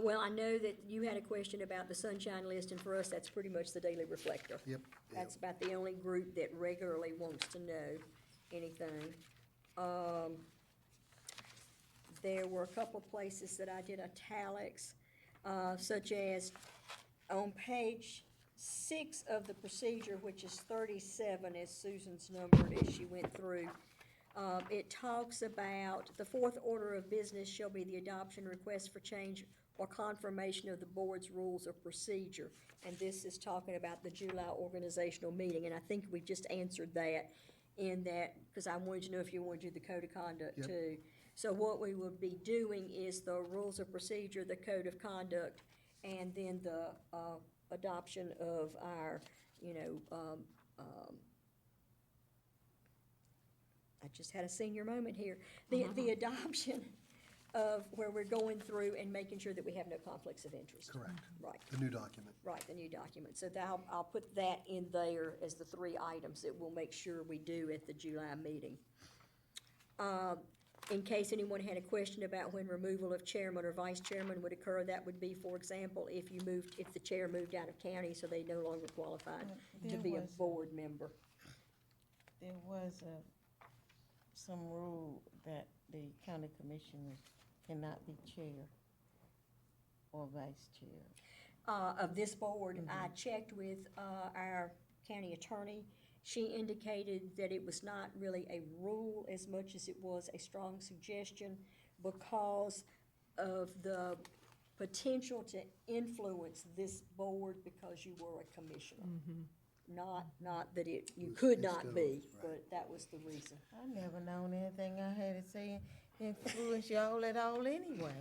Speaker 4: Well, I know that you had a question about the sunshine list, and for us, that's pretty much the Daily Reflector.
Speaker 1: Yep.
Speaker 4: That's about the only group that regularly wants to know anything. There were a couple of places that I did italics, such as on page 6 of the procedure, which is 37, as Susan's numbered as she went through. It talks about the fourth order of business shall be the adoption, request for change, or confirmation of the board's rules of procedure. And this is talking about the July organizational meeting, and I think we just answered that in that, because I wanted to know if you wanted to do the code of conduct
Speaker 1: Yep.
Speaker 4: too. So what we would be doing is the rules of procedure, the code of conduct, and then the adoption of our, I just had a senior moment here. The adoption of where we're going through and making sure that we have no conflicts of interest.
Speaker 1: Correct.
Speaker 4: Right,
Speaker 1: The new document.
Speaker 4: right, the new document. So I'll put that in there as the 3 items that we'll make sure we do at the July meeting. In case anyone had a question about when removal of chairman or vice chairman would occur, that would be, for example, if the chair moved out of county, so they no longer qualified to
Speaker 2: There
Speaker 4: be a
Speaker 2: was-
Speaker 4: board member.
Speaker 2: There was some rule that the county commissioners cannot be chair or vice chair.
Speaker 4: Of this board, I checked with our county attorney. She indicated that it was not really a rule as much as it was a strong suggestion because of the potential to influence this board because you were a commissioner. Not that you could not be, but that was the reason.
Speaker 2: I never known anything I had to say influence y'all at all anyway.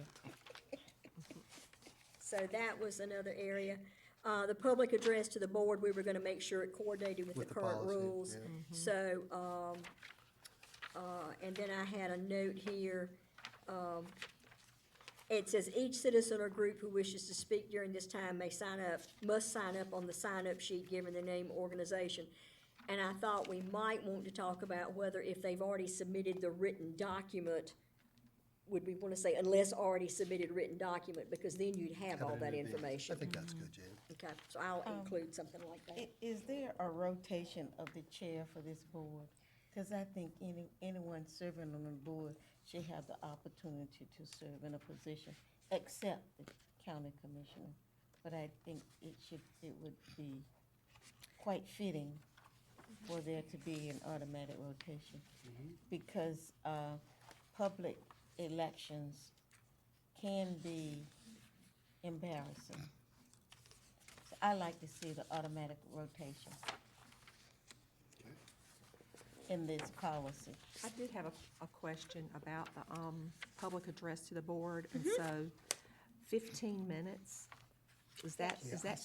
Speaker 4: So that was another area. The public address to the board, we were gonna make sure it coordinated with the current
Speaker 1: policy,
Speaker 4: rules.
Speaker 1: yeah.
Speaker 4: So, and then I had a note here, it says each citizen or group who wishes to speak during this time must sign up on the sign-up sheet given their name, organization. And I thought we might want to talk about whether if they've already submitted the written document, would we wanna say unless already submitted written document, because then you'd have all
Speaker 1: it
Speaker 4: that
Speaker 1: in advance.
Speaker 4: information.
Speaker 1: I think that's good, Jan.
Speaker 4: Okay, so I'll include something like that.
Speaker 2: Is there a rotation of the chair for this board? Because I think anyone serving on the board should have the opportunity to serve in a position, except the county commissioner. But I think it would be quite fitting for there to be an automatic rotation. Because public elections can be embarrassing. So I like to see the automatic rotation in this policy.
Speaker 13: I did have a question about the public address to the board, and so 15 minutes, is that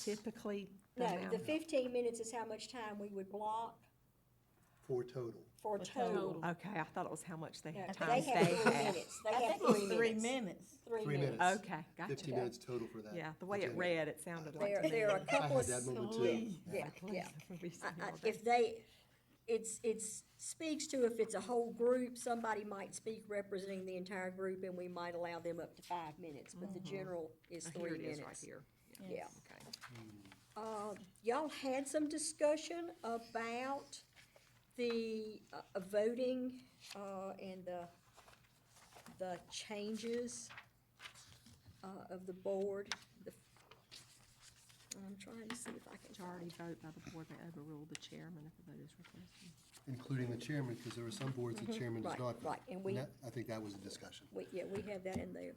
Speaker 13: typically the
Speaker 4: No,
Speaker 13: amount?
Speaker 4: the 15 minutes is how much time we would block
Speaker 1: For total.
Speaker 4: for total.
Speaker 13: Okay, I thought it was how much they
Speaker 4: Yeah,
Speaker 13: had
Speaker 4: 'cause
Speaker 13: time
Speaker 4: they have
Speaker 13: they
Speaker 4: 3
Speaker 13: had.
Speaker 4: minutes. They
Speaker 2: I
Speaker 4: have
Speaker 2: think it was
Speaker 4: 3
Speaker 2: 3
Speaker 4: minutes.
Speaker 2: minutes.
Speaker 4: 3 minutes.
Speaker 13: Okay, gotcha.
Speaker 1: 15 minutes total for that.
Speaker 13: Yeah, the way it
Speaker 1: agenda.
Speaker 13: read, it sounded like.
Speaker 4: There are a
Speaker 1: I
Speaker 4: couple
Speaker 1: had
Speaker 4: of.
Speaker 1: that moment too.
Speaker 4: Yeah,
Speaker 13: Please,
Speaker 4: yeah.
Speaker 13: we'll be sitting all day.
Speaker 4: If they, it speaks to if it's a whole group, somebody might speak representing the entire group, and we might allow them up to 5 minutes, but the general is
Speaker 13: Here
Speaker 4: 3
Speaker 13: it
Speaker 4: minutes.
Speaker 13: is right here.
Speaker 4: Yeah.
Speaker 13: Okay.
Speaker 4: Y'all had some discussion about the voting, and the changes, of the board. I'm trying to see if I can.
Speaker 13: Majority vote by the board may overrule the chairman if the vote is requested.
Speaker 1: Including the chairman, because there are some boards the chairman does
Speaker 4: Right,
Speaker 1: not vote.
Speaker 4: right, and we-
Speaker 1: I think that was a discussion.
Speaker 4: We have that in there.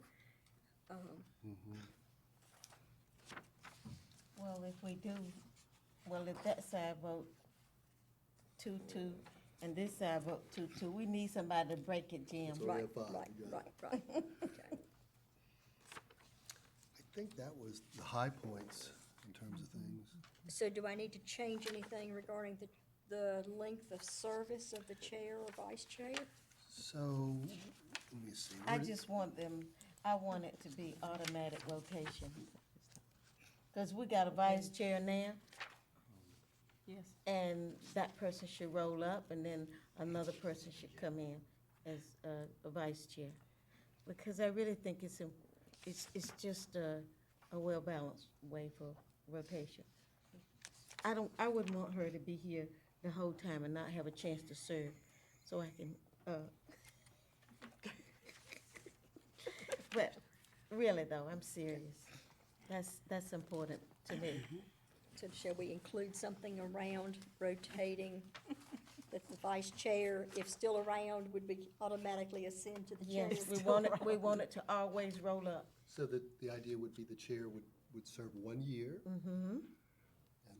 Speaker 2: Well, if that side vote 2-2, and this side vote 2-2, we need somebody to break it, Jim.
Speaker 1: So we
Speaker 4: Right,
Speaker 1: have 5.
Speaker 4: right,
Speaker 1: You got it.
Speaker 4: right, okay.
Speaker 1: I think that was the high points in terms of things.
Speaker 4: So do I need to change anything regarding the length of service of the chair or vice chair?
Speaker 1: So, let me see.
Speaker 2: I want it to be automatic rotation. Because we got a vice chair now,
Speaker 13: Yes.
Speaker 2: and that person should roll up, and then another person should come in as a vice chair. Because I really think it's just a well-balanced way for rotation. I wouldn't want her to be here the whole time and not have a chance to serve, so I can, but really though, I'm serious. That's important to me.
Speaker 4: So shall we include something around rotating, that the vice chair, if still around, would be automatically ascend to the chair?
Speaker 2: Yes, we want it to always roll up.
Speaker 1: So that the idea would be the chair would serve 1 year. And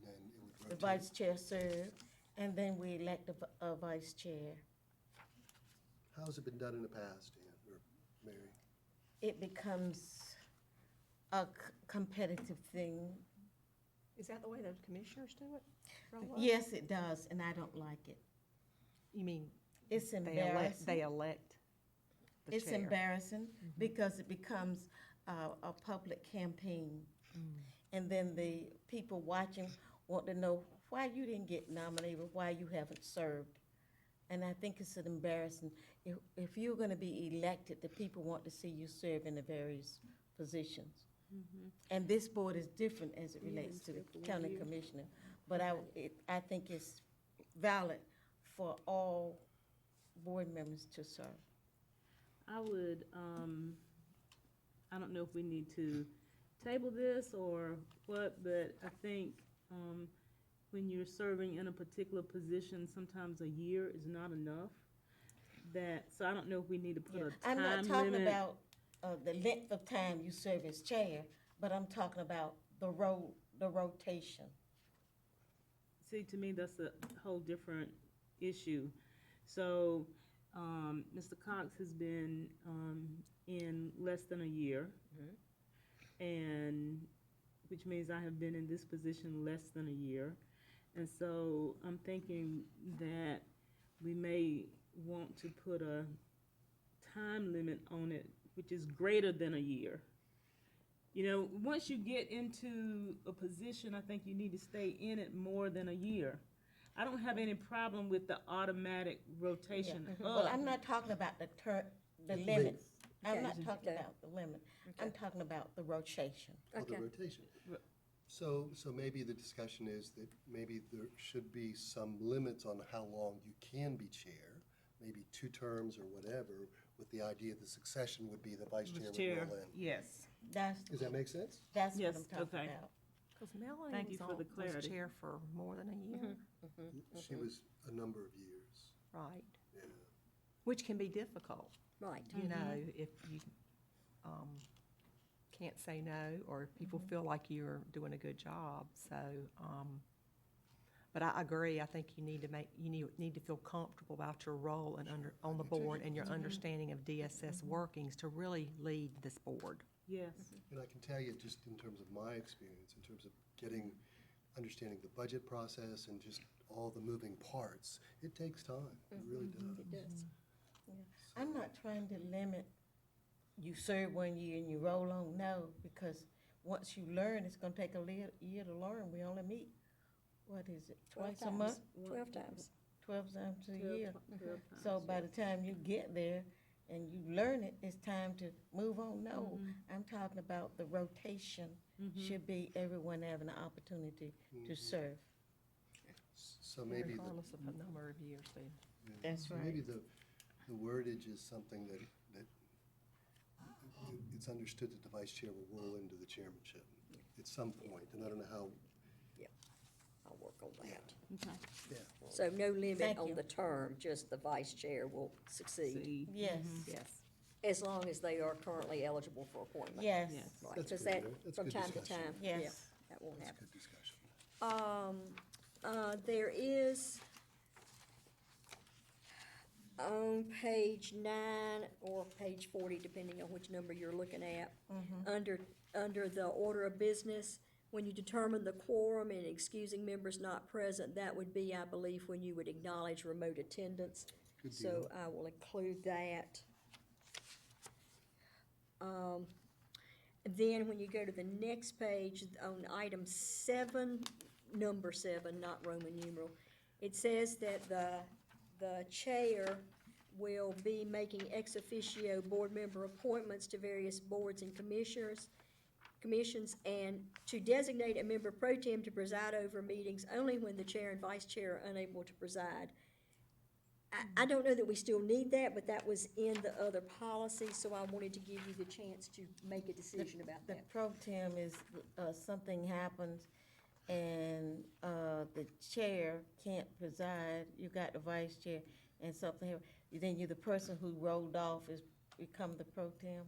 Speaker 1: then it would
Speaker 2: The
Speaker 1: rotate.
Speaker 2: vice chair serve, and then we elect a vice chair.
Speaker 1: How's it been done in the past, Dan or Mary?
Speaker 2: It becomes a competitive thing.
Speaker 13: Is that the way the commissioners do it? Roll up?
Speaker 2: Yes, it does, and I don't like it.
Speaker 13: You mean
Speaker 2: It's
Speaker 13: they
Speaker 2: embarrassing.
Speaker 13: elect the
Speaker 2: It's
Speaker 13: chair?
Speaker 2: embarrassing because it becomes a public campaign. And then the people watching want to know why you didn't get nominated, why you haven't served. And I think it's an embarrassing. If you're gonna be elected, the people want to see you serve in the various positions. And this board is different as it relates to the county commissioner. But I think it's valid for all board members to serve.
Speaker 12: I would, I don't know if we need to table this or what, but I think, when you're serving in a particular position, sometimes a year is not enough. So I don't know if we need to put a
Speaker 2: I'm not
Speaker 12: time
Speaker 2: talking
Speaker 12: limit.
Speaker 2: about the length of time you serve as chair, but I'm talking about the rotation.
Speaker 12: See, to me, that's a whole different issue. So, Mr. Cox has been, in less than a year. And, which means I have been in this position less than a year. And so I'm thinking that we may want to put a time limit on it, which is greater than a year. You know, once you get into a position, I think you need to stay in it more than a year. I don't have any problem with the automatic rotation
Speaker 2: Well,
Speaker 12: up.
Speaker 2: I'm not talking about the limit.
Speaker 1: Limit.
Speaker 2: I'm not
Speaker 4: Okay.
Speaker 2: talking
Speaker 4: Okay.
Speaker 2: about the limit. I'm talking about the rotation.
Speaker 1: Well, the
Speaker 4: Okay.
Speaker 1: rotation. So maybe the discussion is that maybe there should be some limits on how long you can be chair, maybe 2 terms or whatever, with the idea the succession would be the vice chair would roll in.
Speaker 12: Yes.
Speaker 2: Does
Speaker 1: Does that make sense?
Speaker 2: That's what
Speaker 12: Yes,
Speaker 2: I'm talking
Speaker 12: okay.
Speaker 2: about.
Speaker 13: Because Melanie
Speaker 12: Thank you
Speaker 13: was
Speaker 12: for the
Speaker 13: was
Speaker 12: clarity.
Speaker 13: chair for more than a year,
Speaker 1: She was a number of years.
Speaker 13: right?
Speaker 1: Yeah.
Speaker 13: Which can be difficult,
Speaker 4: Right.
Speaker 13: you know, if you can't say no, or if people feel like you're doing a good job, so, but I agree, I think you need to feel comfortable about your role and on the board and your understanding of DSS workings to really lead this board.
Speaker 12: Yes.
Speaker 1: And I can tell you, just in terms of my experience, in terms of understanding the budget process and just all the moving parts, it takes time. It really does.
Speaker 4: It does.
Speaker 2: I'm not trying to limit, you serve 1 year and you roll on, no, because once you learn, it's gonna take a year to learn. We only meet, what is it,
Speaker 4: 12
Speaker 2: twice a month?
Speaker 4: times. 12 times.
Speaker 2: 12 times a
Speaker 12: 12
Speaker 2: year.
Speaker 12: times,
Speaker 2: So by the time you get there and you learn it, it's time to move on. No, I'm talking about the rotation should be everyone having an opportunity to serve.
Speaker 1: So maybe
Speaker 13: Regardless of the number of years, then.
Speaker 2: That's
Speaker 1: so
Speaker 2: right.
Speaker 1: maybe the wordage is something that it's understood that the vice chair will roll into the chairmanship at some point, and I don't know how.
Speaker 4: I'll work on that.
Speaker 12: Okay.
Speaker 1: Yeah.
Speaker 4: So no limit
Speaker 2: Thank
Speaker 4: on
Speaker 2: you.
Speaker 4: the term, just the vice chair will succeed.
Speaker 12: See.
Speaker 2: Yes,
Speaker 4: Yes. As long as they are currently eligible for appointment.
Speaker 2: yes,
Speaker 12: Yes.
Speaker 4: Right,
Speaker 1: That's
Speaker 4: because
Speaker 1: good,
Speaker 4: that,
Speaker 1: that's
Speaker 4: from
Speaker 1: good
Speaker 4: time to
Speaker 1: discussion.
Speaker 4: time,
Speaker 2: Yes.
Speaker 4: yeah, that won't
Speaker 1: That's
Speaker 4: happen.
Speaker 1: good discussion.
Speaker 4: There is on page 9 or page 40, depending on which number you're looking at, under the order of business, when you determine the quorum and excusing members not present, that would be, I believe, when you would acknowledge remote attendance.
Speaker 1: Good
Speaker 4: So
Speaker 1: deal.
Speaker 4: I will include that. Then when you go to the next page, on item 7, number 7, not Roman numeral, it says that the chair will be making ex officio board member appointments to various boards and commissions, and to designate a member pro tem to preside over meetings only when the chair and vice chair are unable to preside. I don't know that we still need that, but that was in the other policy, so I wanted to give you the chance to make a decision about
Speaker 2: the
Speaker 4: that.
Speaker 2: pro tem is, something happens and, the chair can't preside, you got the vice chair and something, then you're the person who rolled off is become the pro tem?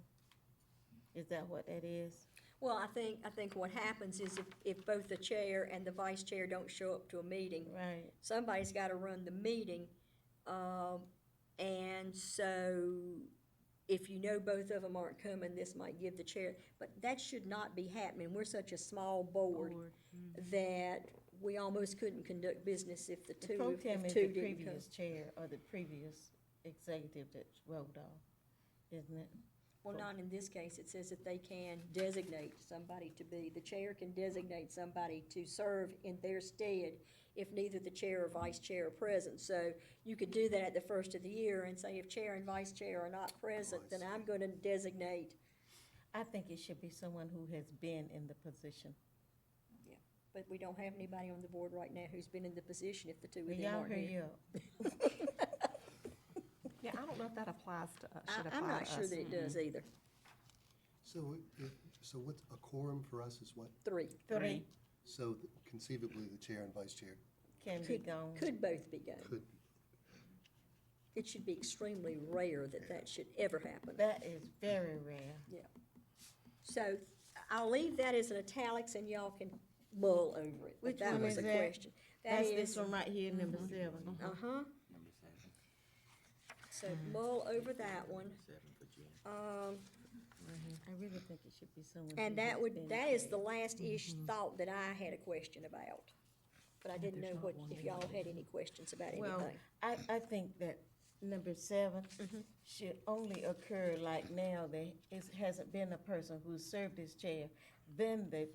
Speaker 2: Is that what that is?
Speaker 4: Well, I think what happens is if both the chair and the vice chair don't show up to a meeting,
Speaker 2: Right,
Speaker 4: somebody's gotta run the meeting. And so if you know both of them aren't coming, this might give the chair, but that should not be happening. We're such a small board that we almost couldn't conduct business if the
Speaker 2: the
Speaker 4: two,
Speaker 2: pro
Speaker 4: if
Speaker 2: tem is
Speaker 4: two
Speaker 2: the
Speaker 4: didn't come.
Speaker 2: previous chair or the previous executive that rolled off, isn't it?
Speaker 4: Well, not in this case. It says that they can designate somebody to be, the chair can designate somebody to serve in their stead if neither the chair or vice chair are present. So you could do that at the first of the year and say if chair and vice chair are not present, then I'm gonna designate.
Speaker 2: I think it should be someone who has been in the position.
Speaker 4: Yeah, but we don't have anybody on the board right now who's been in the position if the two
Speaker 2: Will
Speaker 4: of them
Speaker 2: y'all
Speaker 4: aren't
Speaker 2: hurry
Speaker 4: here.
Speaker 2: up?
Speaker 13: Yeah, I don't know if that applies to, should apply to us.
Speaker 4: I'm not sure that it does either.
Speaker 1: So what's a quorum for us is what?
Speaker 4: 3.
Speaker 2: 3
Speaker 1: So conceivably, the chair and vice chair
Speaker 2: can be gone.
Speaker 4: Could both be gone.
Speaker 1: could.
Speaker 4: it should be extremely rare that that should ever happen.
Speaker 2: That is very rare.
Speaker 4: Yeah. So I'll leave that as an italics and y'all can mull over it. But
Speaker 2: Which
Speaker 4: that
Speaker 2: one
Speaker 4: was
Speaker 2: is
Speaker 4: the
Speaker 2: that?
Speaker 4: question. That
Speaker 2: That's
Speaker 4: is,
Speaker 2: this one right here, number 7.
Speaker 4: uh-huh. So mull over that one.
Speaker 2: I really think it should be someone.
Speaker 4: And
Speaker 2: who
Speaker 4: that
Speaker 2: has
Speaker 4: would,
Speaker 2: been
Speaker 4: that is the
Speaker 2: paid.
Speaker 4: last thought that I had a question about. But I didn't know what, if y'all had any questions about
Speaker 2: Well,
Speaker 4: anything.
Speaker 2: I think that number 7 should only occur like now, there hasn't been a person who served as chair, then the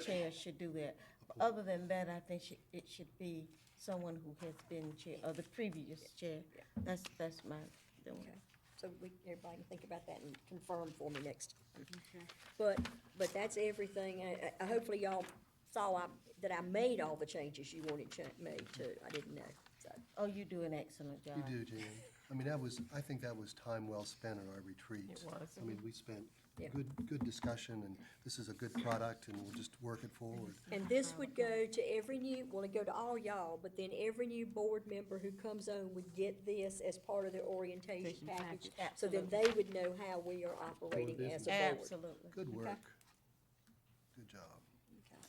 Speaker 2: chair should do that. Other than that, I think it should be someone who has been chair, or the previous chair. That's my doing.
Speaker 4: Okay, so everybody can think about that and confirm for me next. But that's everything. Hopefully y'all saw that I made all the changes you wanted made too. I didn't know, so.
Speaker 2: Oh, you do an excellent job.
Speaker 1: You do, Jan. I mean, I think that was time well spent at our retreat.
Speaker 2: It was.
Speaker 1: I mean, we spent
Speaker 4: Yeah.
Speaker 1: good discussion, and this is a good product, and we'll just work it forward.
Speaker 4: And this would go to every new, well, it'd go to all y'all, but then every new board member who comes on would get this as part of their orientation package. So then they would know how we are operating as a board.
Speaker 2: Absolutely.
Speaker 1: Good
Speaker 4: Okay.
Speaker 1: work. Good job.
Speaker 4: Okay.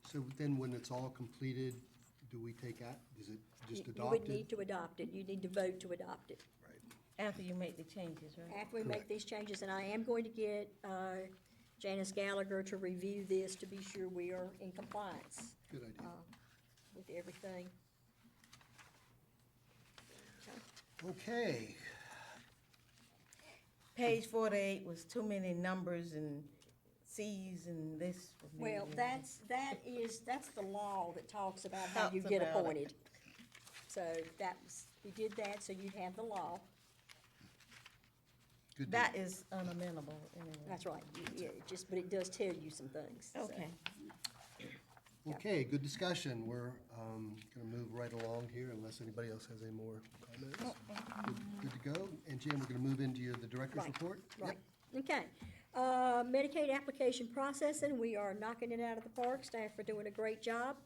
Speaker 1: So then, when it's all completed, do we take is it just
Speaker 4: You
Speaker 1: adopted?
Speaker 4: would need to adopt it. You need to vote to adopt it.
Speaker 1: Right.
Speaker 2: After you make the changes, right?
Speaker 4: After we make
Speaker 1: Correct.
Speaker 4: these changes, and I am going to get Janice Gallagher to review this to be sure we are in compliance
Speaker 1: Good idea.
Speaker 4: with everything.
Speaker 1: Okay.
Speaker 2: Page 48 was too many numbers and Cs and this. for me,
Speaker 4: Well,
Speaker 2: you know.
Speaker 4: that's the law that talks about how you
Speaker 2: Talks
Speaker 4: get
Speaker 2: about it.
Speaker 4: appointed. So we did that, so you'd have the law.
Speaker 1: Good deal.
Speaker 2: That is unamenable anyway.
Speaker 4: That's right. Yeah, but it does tell you some things. so.
Speaker 2: Okay.
Speaker 1: Okay, good discussion. We're gonna move right along here unless anybody else has any more comments. Good to go. And Jan, we're gonna move into the director's
Speaker 4: Right,
Speaker 1: report?
Speaker 4: Right, okay. Medicaid application processing, we are knocking it out of the park. Staff are doing a great job.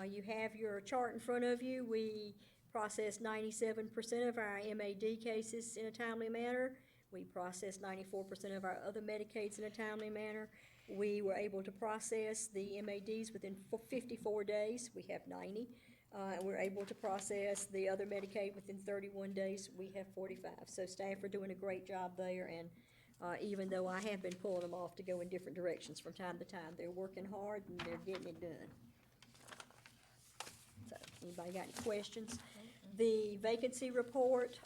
Speaker 4: You have your chart in front of you. We processed 97% of our MAD cases in a timely manner. We processed 94% of our other Medicaids in a timely manner. We were able to process the MADs within 54 days. We have 90. And we're able to process the other Medicaid within 31 days. We have 45. So staff are doing a great job there, and even though I have been pulling them off to go in different directions from time to time, they're working hard and they're getting it done. So, anybody got any questions? The vacancy report,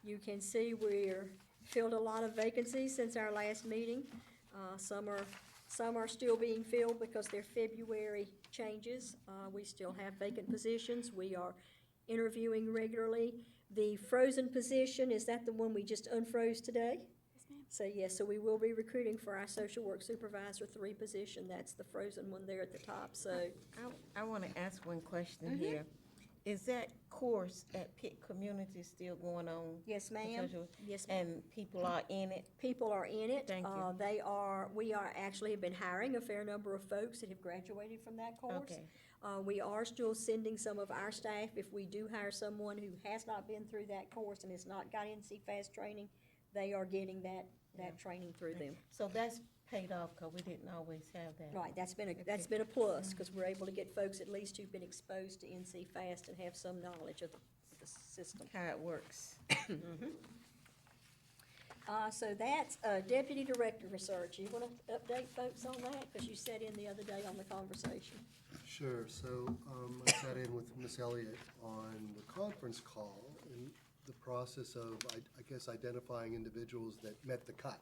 Speaker 4: you can see we're filled a lot of vacancies since our last meeting. Some are still being filled because they're February changes. We still have vacant positions. We are interviewing regularly. The frozen position, is that the one we just unfroze today?
Speaker 11: Yes, ma'am.
Speaker 4: So, yes, so we will be recruiting for our social work supervisor 3 position. That's the frozen one there at the top, so.
Speaker 2: I want to ask one question here. Is that course at Pitt Community still going on?
Speaker 4: Yes, ma'am.
Speaker 2: Social-
Speaker 4: Yes, ma'am.
Speaker 2: And people are in it?
Speaker 4: People are in it.
Speaker 2: Thank you.
Speaker 4: We are actually have been hiring a fair number of folks that have graduated from that course.
Speaker 2: Okay.
Speaker 4: We are still sending some of our staff, if we do hire someone who has not been through that course and has not got NC Fast training, they are getting that training through them.
Speaker 2: So that's paid off, because we didn't always have that.
Speaker 4: Right, that's been a plus, because we're able to get folks at least who've been exposed to NC Fast and have some knowledge of the system.
Speaker 2: How it works.
Speaker 4: So that's Deputy Director Research. You want to update folks on that? Because you sat in the other day on the conversation.
Speaker 1: Sure. So I sat in with Miss Elliott on the conference call in the process of, I guess, identifying individuals that met the cut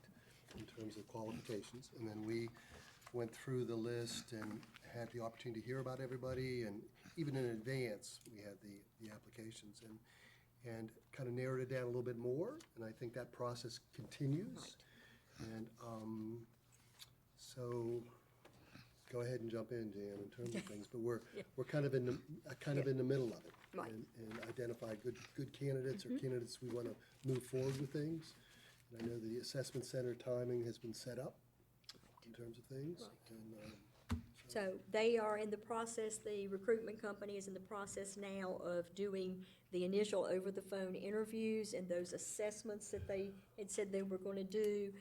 Speaker 1: in terms of qualifications. And then we went through the list and had the opportunity to hear about everybody, and even in advance, we had the applications and kind of narrowed it down a little bit more, and I think that process continues.
Speaker 4: Right.
Speaker 1: And so, go ahead and jump in, Jan, in terms of things, but we're kind of in the middle of it.
Speaker 4: Right.
Speaker 1: And identify good candidates or candidates we want to move forward with things. And I know the assessment center timing has been set up in terms of things.
Speaker 4: Right.
Speaker 1: And so
Speaker 4: So they are in the process, the recruitment company is in the process now of doing the initial over-the-phone interviews and those assessments that they had said they were gonna do,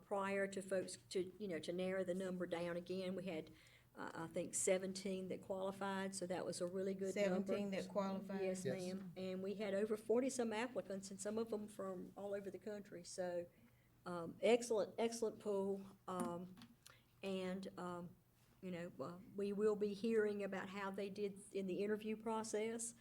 Speaker 4: prior to folks to, to narrow the number down again. We had, I think 17 that qualified, so that was a really good number.
Speaker 2: 17 that qualified?
Speaker 4: Yes,
Speaker 1: Yes.
Speaker 4: ma'am. And we had over 40-some applicants, and some of them from all over the country. So, excellent pool. We will be hearing about how they did in the interview process.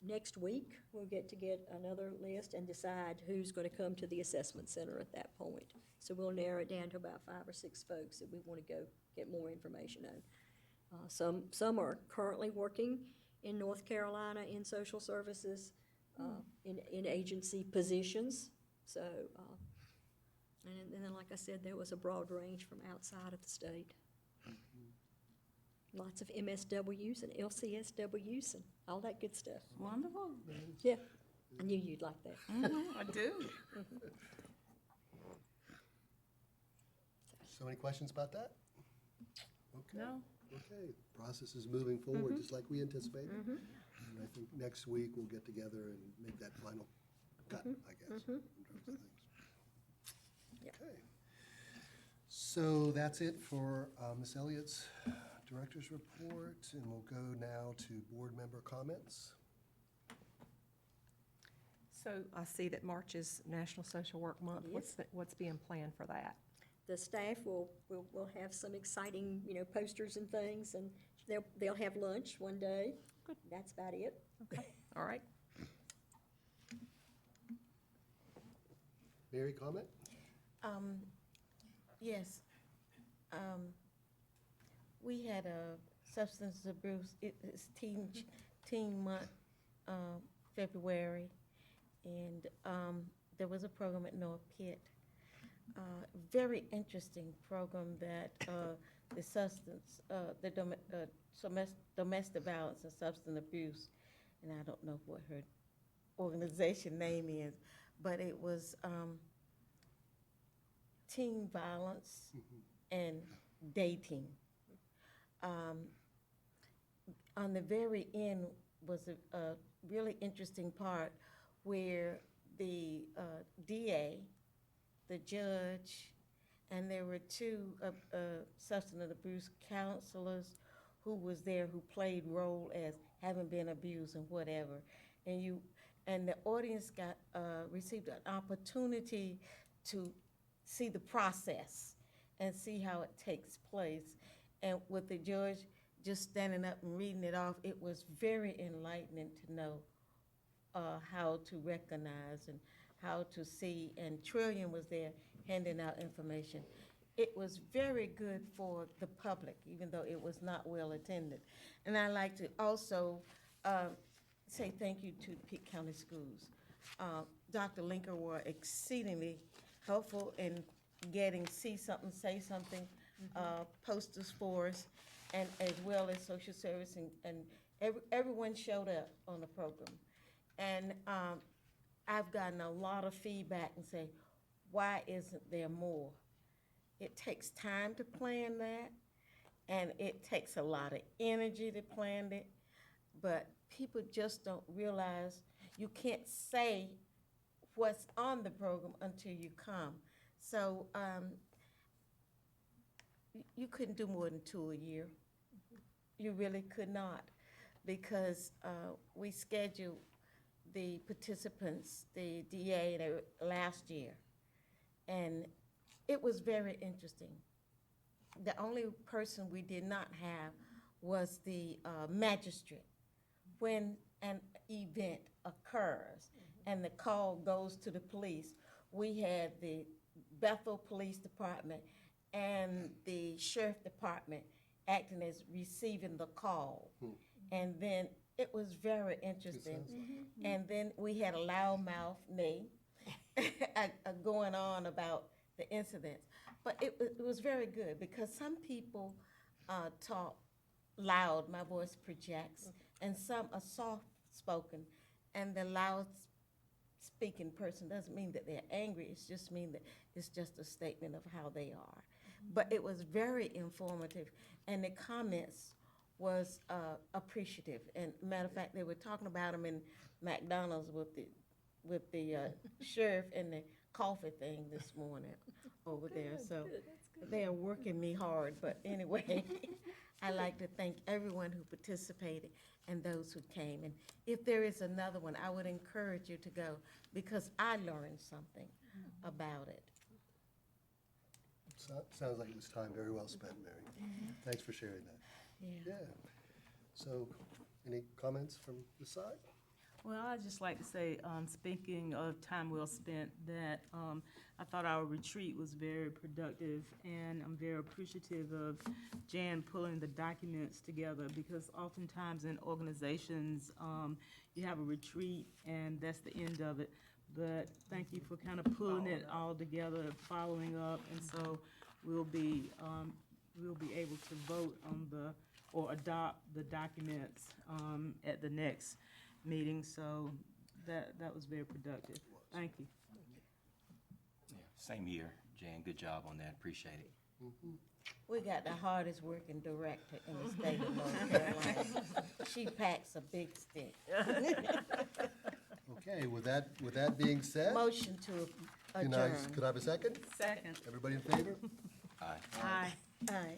Speaker 4: Next week, we'll get another list and decide who's gonna come to the assessment center at that point. So we'll narrow it down to about 5 or 6 folks that we wanna go get more information on. Some are currently working in North Carolina in social services, in agency positions. So, and then, like I said, there was a broad range from outside of the state. Lots of MSWs and LCSWs and all that good stuff.
Speaker 12: Wonderful.
Speaker 4: Yeah, I knew you'd like that.
Speaker 12: I do.
Speaker 1: So any questions about that? Okay.
Speaker 12: No.
Speaker 1: Okay, process is moving forward, just like we anticipated. And I think next week we'll get together and make that final cut, I guess, in terms of things.
Speaker 4: Yep.
Speaker 1: Okay. So that's it for Ms. Elliott's director's report, and we'll go now to board member comments.
Speaker 13: So I see that March is National Social Work Month.
Speaker 4: It is.
Speaker 13: What's being planned for that?
Speaker 4: The staff will have some exciting, posters and things, and they'll have lunch one day.
Speaker 13: Good.
Speaker 4: That's about it.
Speaker 13: Okay, all right.
Speaker 1: Mary, comment?
Speaker 2: Yes. We had a substance abuse, it's teen month, February, and there was a program at North Pitt. Very interesting program that the substance, domestic violence and substance abuse, and I don't know what her organization name is, but it was teen violence and dating. On the very end was a really interesting part where the DA, the judge, and there were 2 substance abuse counselors who was there who played role as having been abused and whatever. And the audience received an opportunity to see the process and see how it takes place. And with the judge just standing up and reading it off, it was very enlightening to know how to recognize and how to see, and Trillian was there handing out information. It was very good for the public, even though it was not well attended. And I'd like to also say thank you to Pitt County Schools. Dr. Linker were exceedingly helpful in getting see something, say something, posters for us, and as well as social service, and everyone showed up on the program. And I've gotten a lot of feedback and say, why isn't there more? It takes time to plan that, and it takes a lot of energy to plan it, but people just don't realize you can't say what's on the program until you come. So you couldn't do more than 2 a year. You really could not, because we scheduled the participants, the DA, last year, and it was very interesting. The only person we did not have was the magistrate. When an event occurs and the call goes to the police, we had the Bethel Police Department and the Sheriff Department acting as receiving the call. And then it was very interesting. And then we had a loudmouth, me, going on about the incidents. But it was very good, because some people talk loud, my voice projects, and some are soft-spoken, and the loud-speaking person doesn't mean that they're angry, it just means that it's just a statement of how they are. but it was very informative, and the comments was appreciative. And matter of fact, they were talking about them in McDonald's with the sheriff and the coffee thing this morning over there. So they are working me hard, but anyway, I'd like to thank everyone who participated and those who came. And if there is another one, I would encourage you to go, because I learned something about it.
Speaker 1: Sounds like it was time very well spent, Mary. Thanks for sharing that.
Speaker 2: Yeah.
Speaker 1: Yeah. So, any comments from the side?
Speaker 12: Well, I'd just like to say, speaking of time well spent, that I thought our retreat was very productive, and I'm very appreciative of Jan pulling the documents together, because oftentimes in organizations, you have a retreat and that's the end of it. But thank you for kind of pulling it all together, following up, and so we'll be able to vote on or adopt the documents at the next meeting, so that was very productive. Thank you.
Speaker 9: Yeah, same here, Jan, good job on that, appreciate it.
Speaker 2: We got the hardest working director in the state of North Carolina. She packs a big stick.
Speaker 1: Okay, with that being said,
Speaker 2: Motion to
Speaker 1: could
Speaker 2: adjourn.
Speaker 1: I have a second?
Speaker 12: Second.
Speaker 1: Everybody in favor?
Speaker 9: Aye.
Speaker 12: Aye.
Speaker 2: Aye.